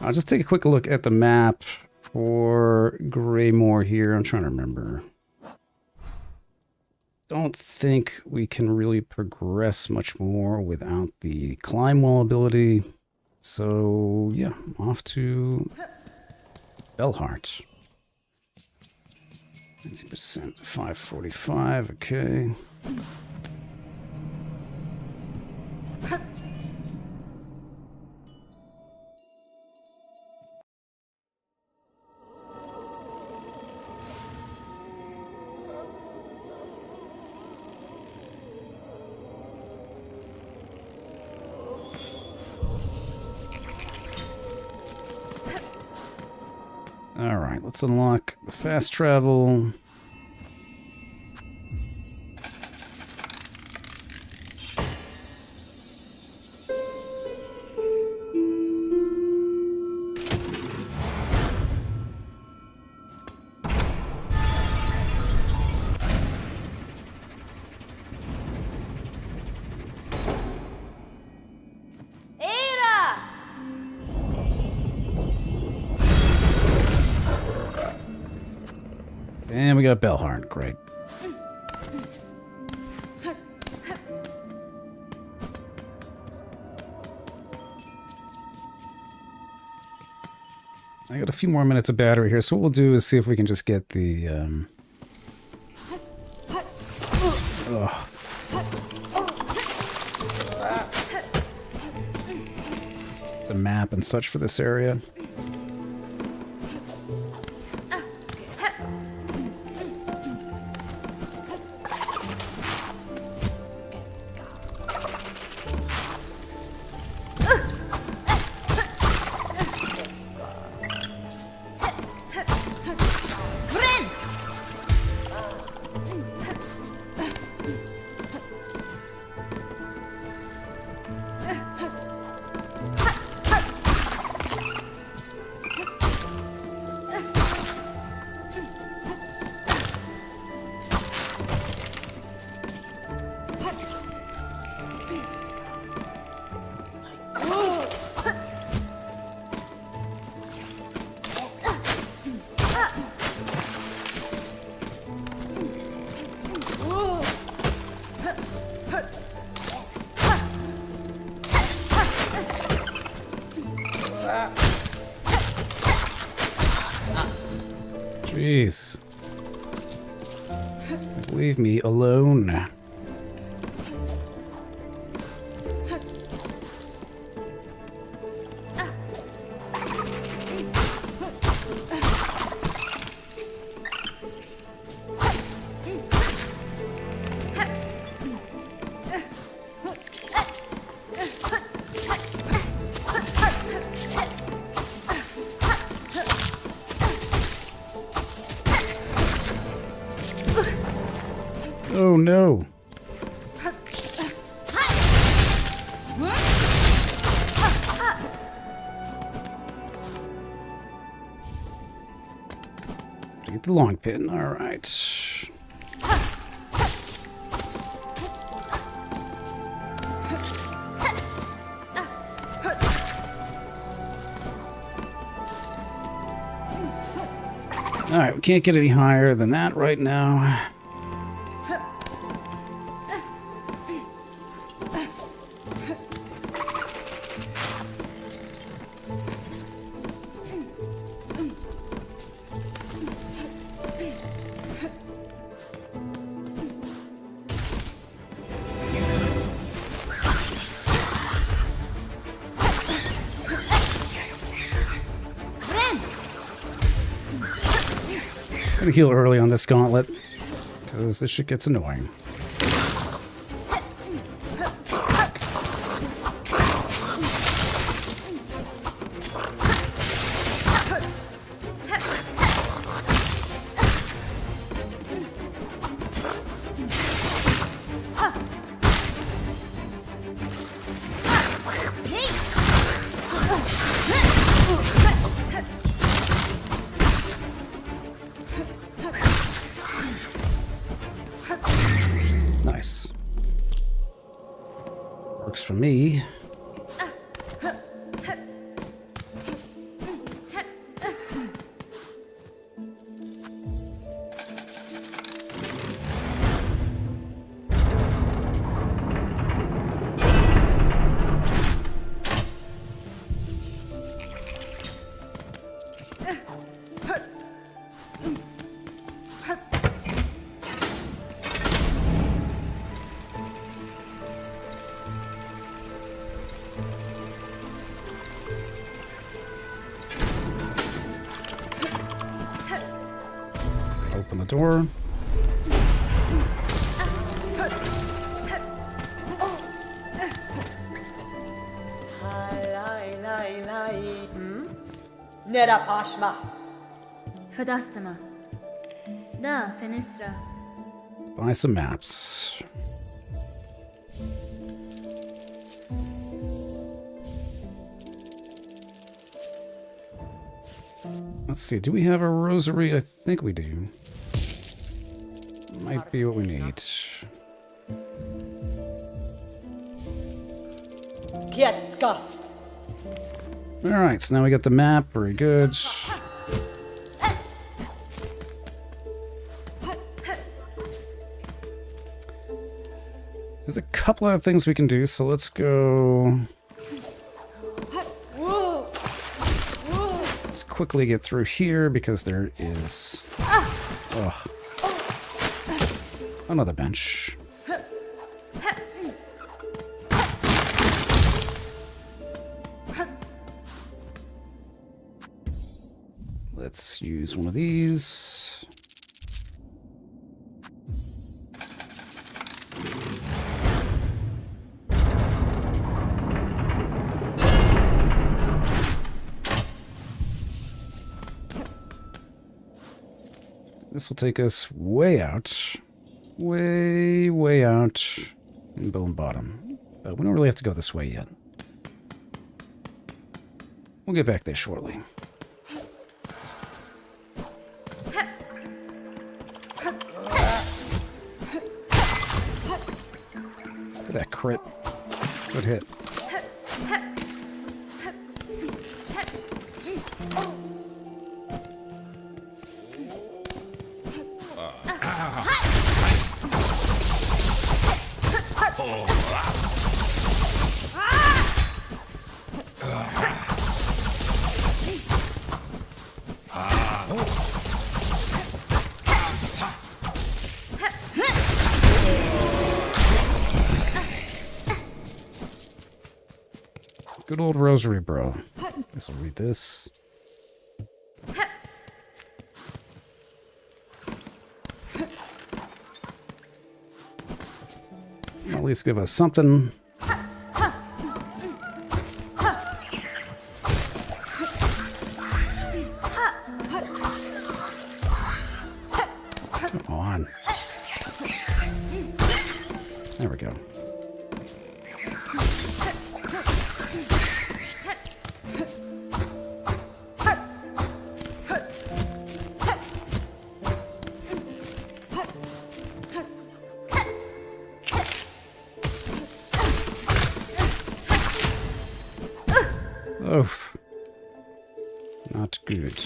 I'll just take a quick look at the map for Greymoor here. I'm trying to remember. Don't think we can really progress much more without the climb wall ability. So, yeah, off to Bellheart. 90%, 545, okay. Alright, let's unlock the fast travel. And we got Bellheart, great. I got a few more minutes of battery here, so what we'll do is see if we can just get the the map and such for this area. Jeez. Leave me alone. Oh no. Get the long pin, all right. All right, we can't get any higher than that right now. I'm gonna heal early on this gauntlet, because this shit gets annoying. for me. Open the door. Nera pashma. Fadastama. Da, Fenistra. Buy some maps. Let's see, do we have a rosary? I think we do. Might be what we need. Kietska. Alright, so now we got the map. Very good. There's a couple other things we can do, so let's go. Let's quickly get through here because there is another bench. Let's use one of these. This will take us way out. Way out in Bone Bottom. But we don't really have to go this way yet. We'll get back there shortly. Look at that crit. Good hit. Good old rosary, bro. Guess I'll read this. At least give us something. Come on. There we go. Oh, not good.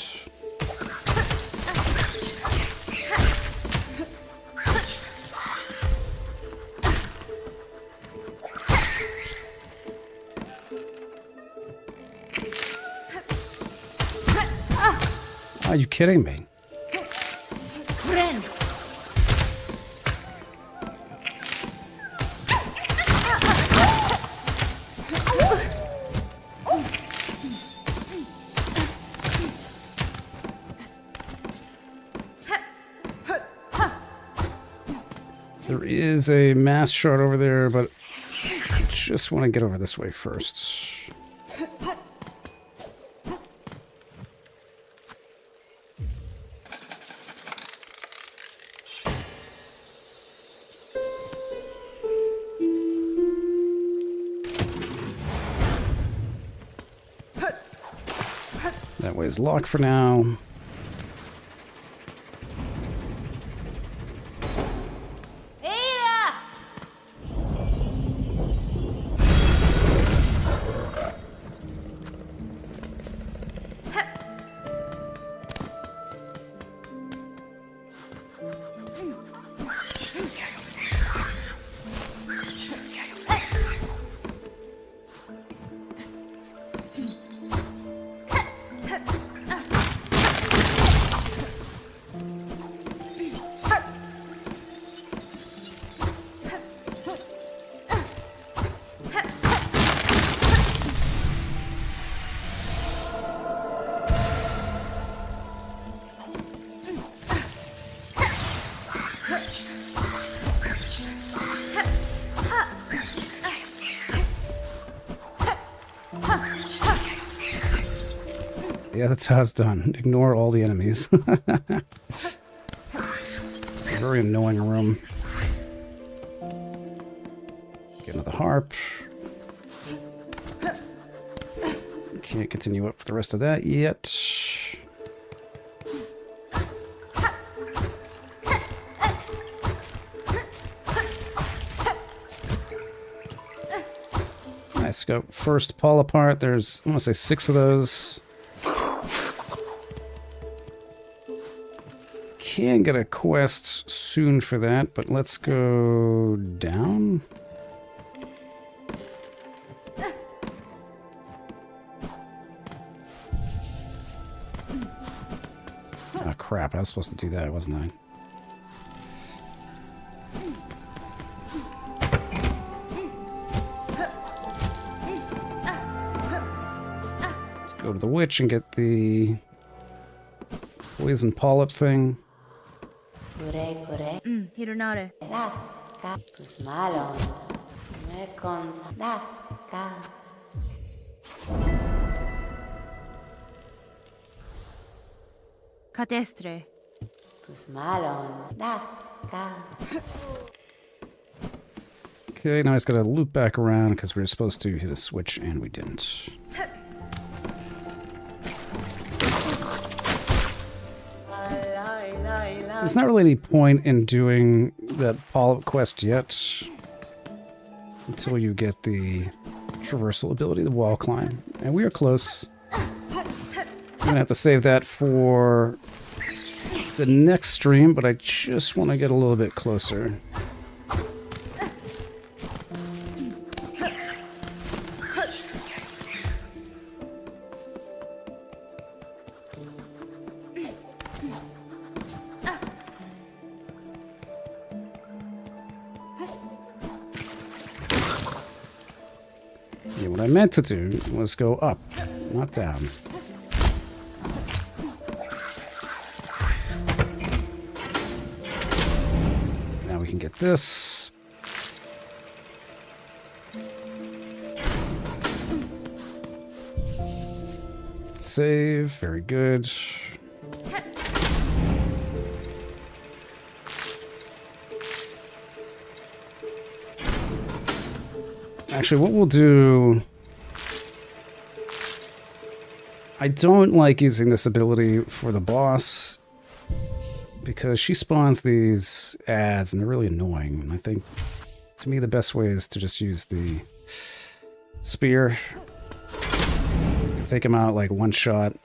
Are you kidding me? Friend. There is a mass shard over there, but I just want to get over this way first. That way is locked for now. Yeah, that's how it's done. Ignore all the enemies. A very annoying room. Get another harp. Can't continue up for the rest of that yet. Nice. Go first pull apart. There's, I want to say 6 of those. Can get a quest soon for that, but let's go down. Oh crap, I was supposed to do that, wasn't I? Let's go to the witch and get the poison polyp thing. Hironare. Raska. Pusmalon. Me conta. Raska. Catestre. Pusmalon. Raska. Okay, now I just gotta loop back around because we were supposed to hit a switch and we didn't. There's not really any point in doing that polyp quest yet until you get the traversal ability, the wall climb. And we are close. I'm gonna have to save that for the next stream, but I just want to get a little bit closer. Yeah, what I meant to do was go up, not down. Now we can get this. Save, very good. Actually, what we'll do... I don't like using this ability for the boss because she spawns these ads and they're really annoying. And I think, to me, the best way is to just use the spear. Take him out like one shot.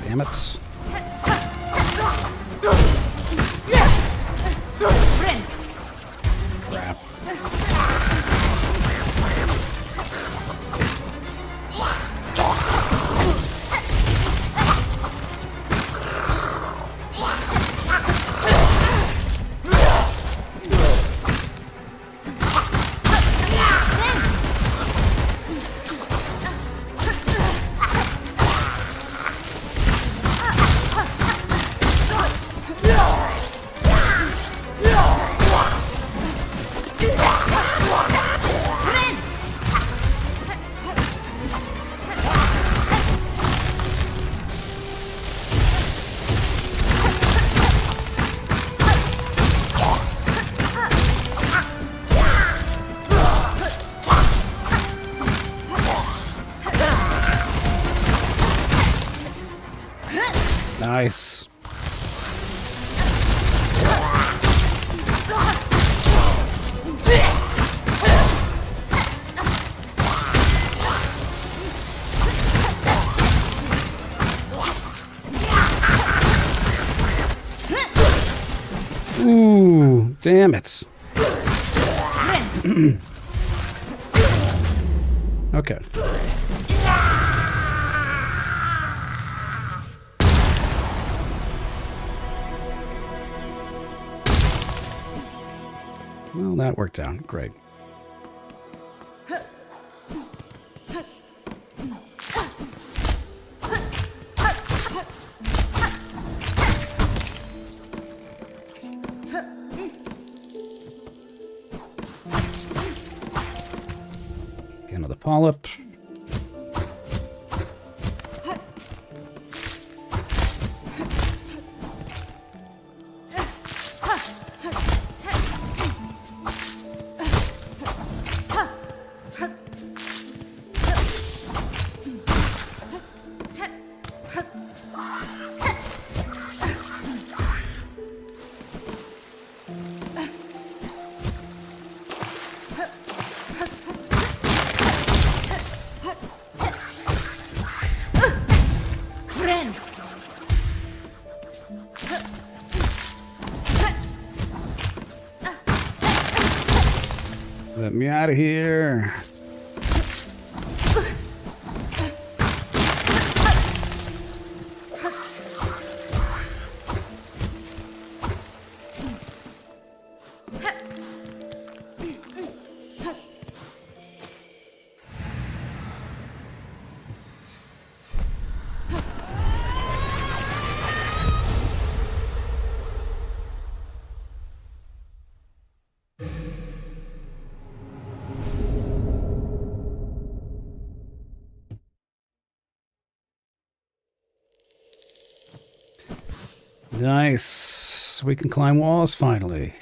Damn it. Crap. Nice. Ooh, damn it. Okay. Well, that worked out. Great. Get another polyp. Let me out of here. Nice. We can climb walls finally.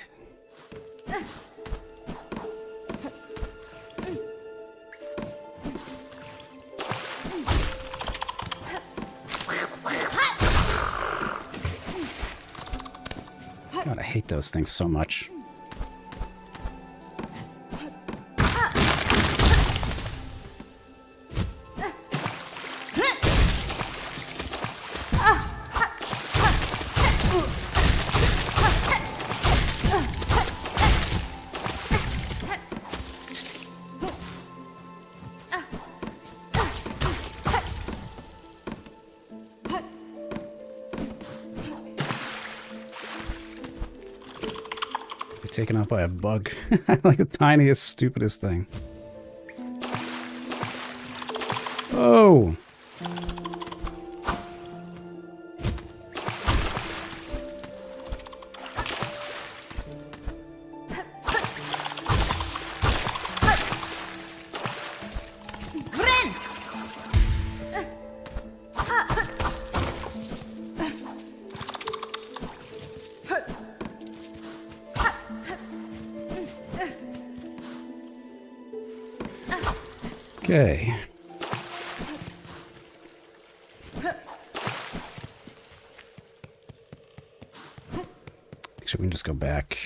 God, I hate those things so much. Taken out by a bug. Like the tiniest, stupidest thing. Oh! Okay. Actually, we can just go back.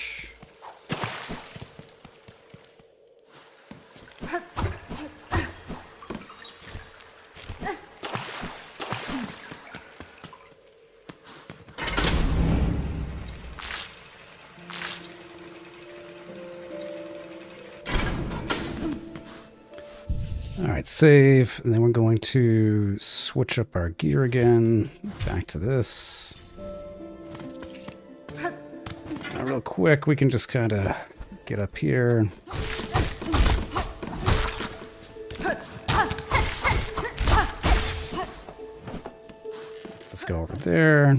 Alright, save, and then we're going to switch up our gear again. Back to this. Now, real quick, we can just kind of get up here. Let's just go over there.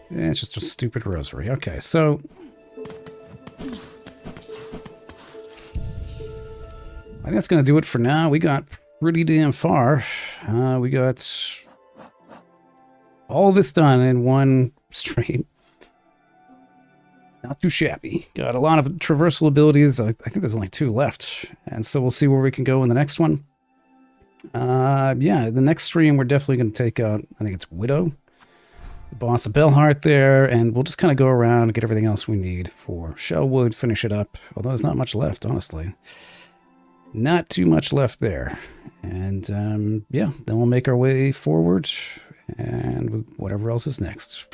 Yeah, it's just a stupid rosary. Okay, so I think that's going to do it for now. We got pretty damn far. We got all this done in one straight. Not too shabby. Got a lot of traversal abilities. I think there's only 2 left. And so we'll see where we can go in the next one. Yeah, the next stream we're definitely going to take out, I think it's Widow, the boss of Belhart there, and we'll just kind of go around and get everything else we need for Shellwood, finish it up, although there's not much left, honestly. Not too much left there. And, yeah, then we'll make our way forward, and whatever else is next.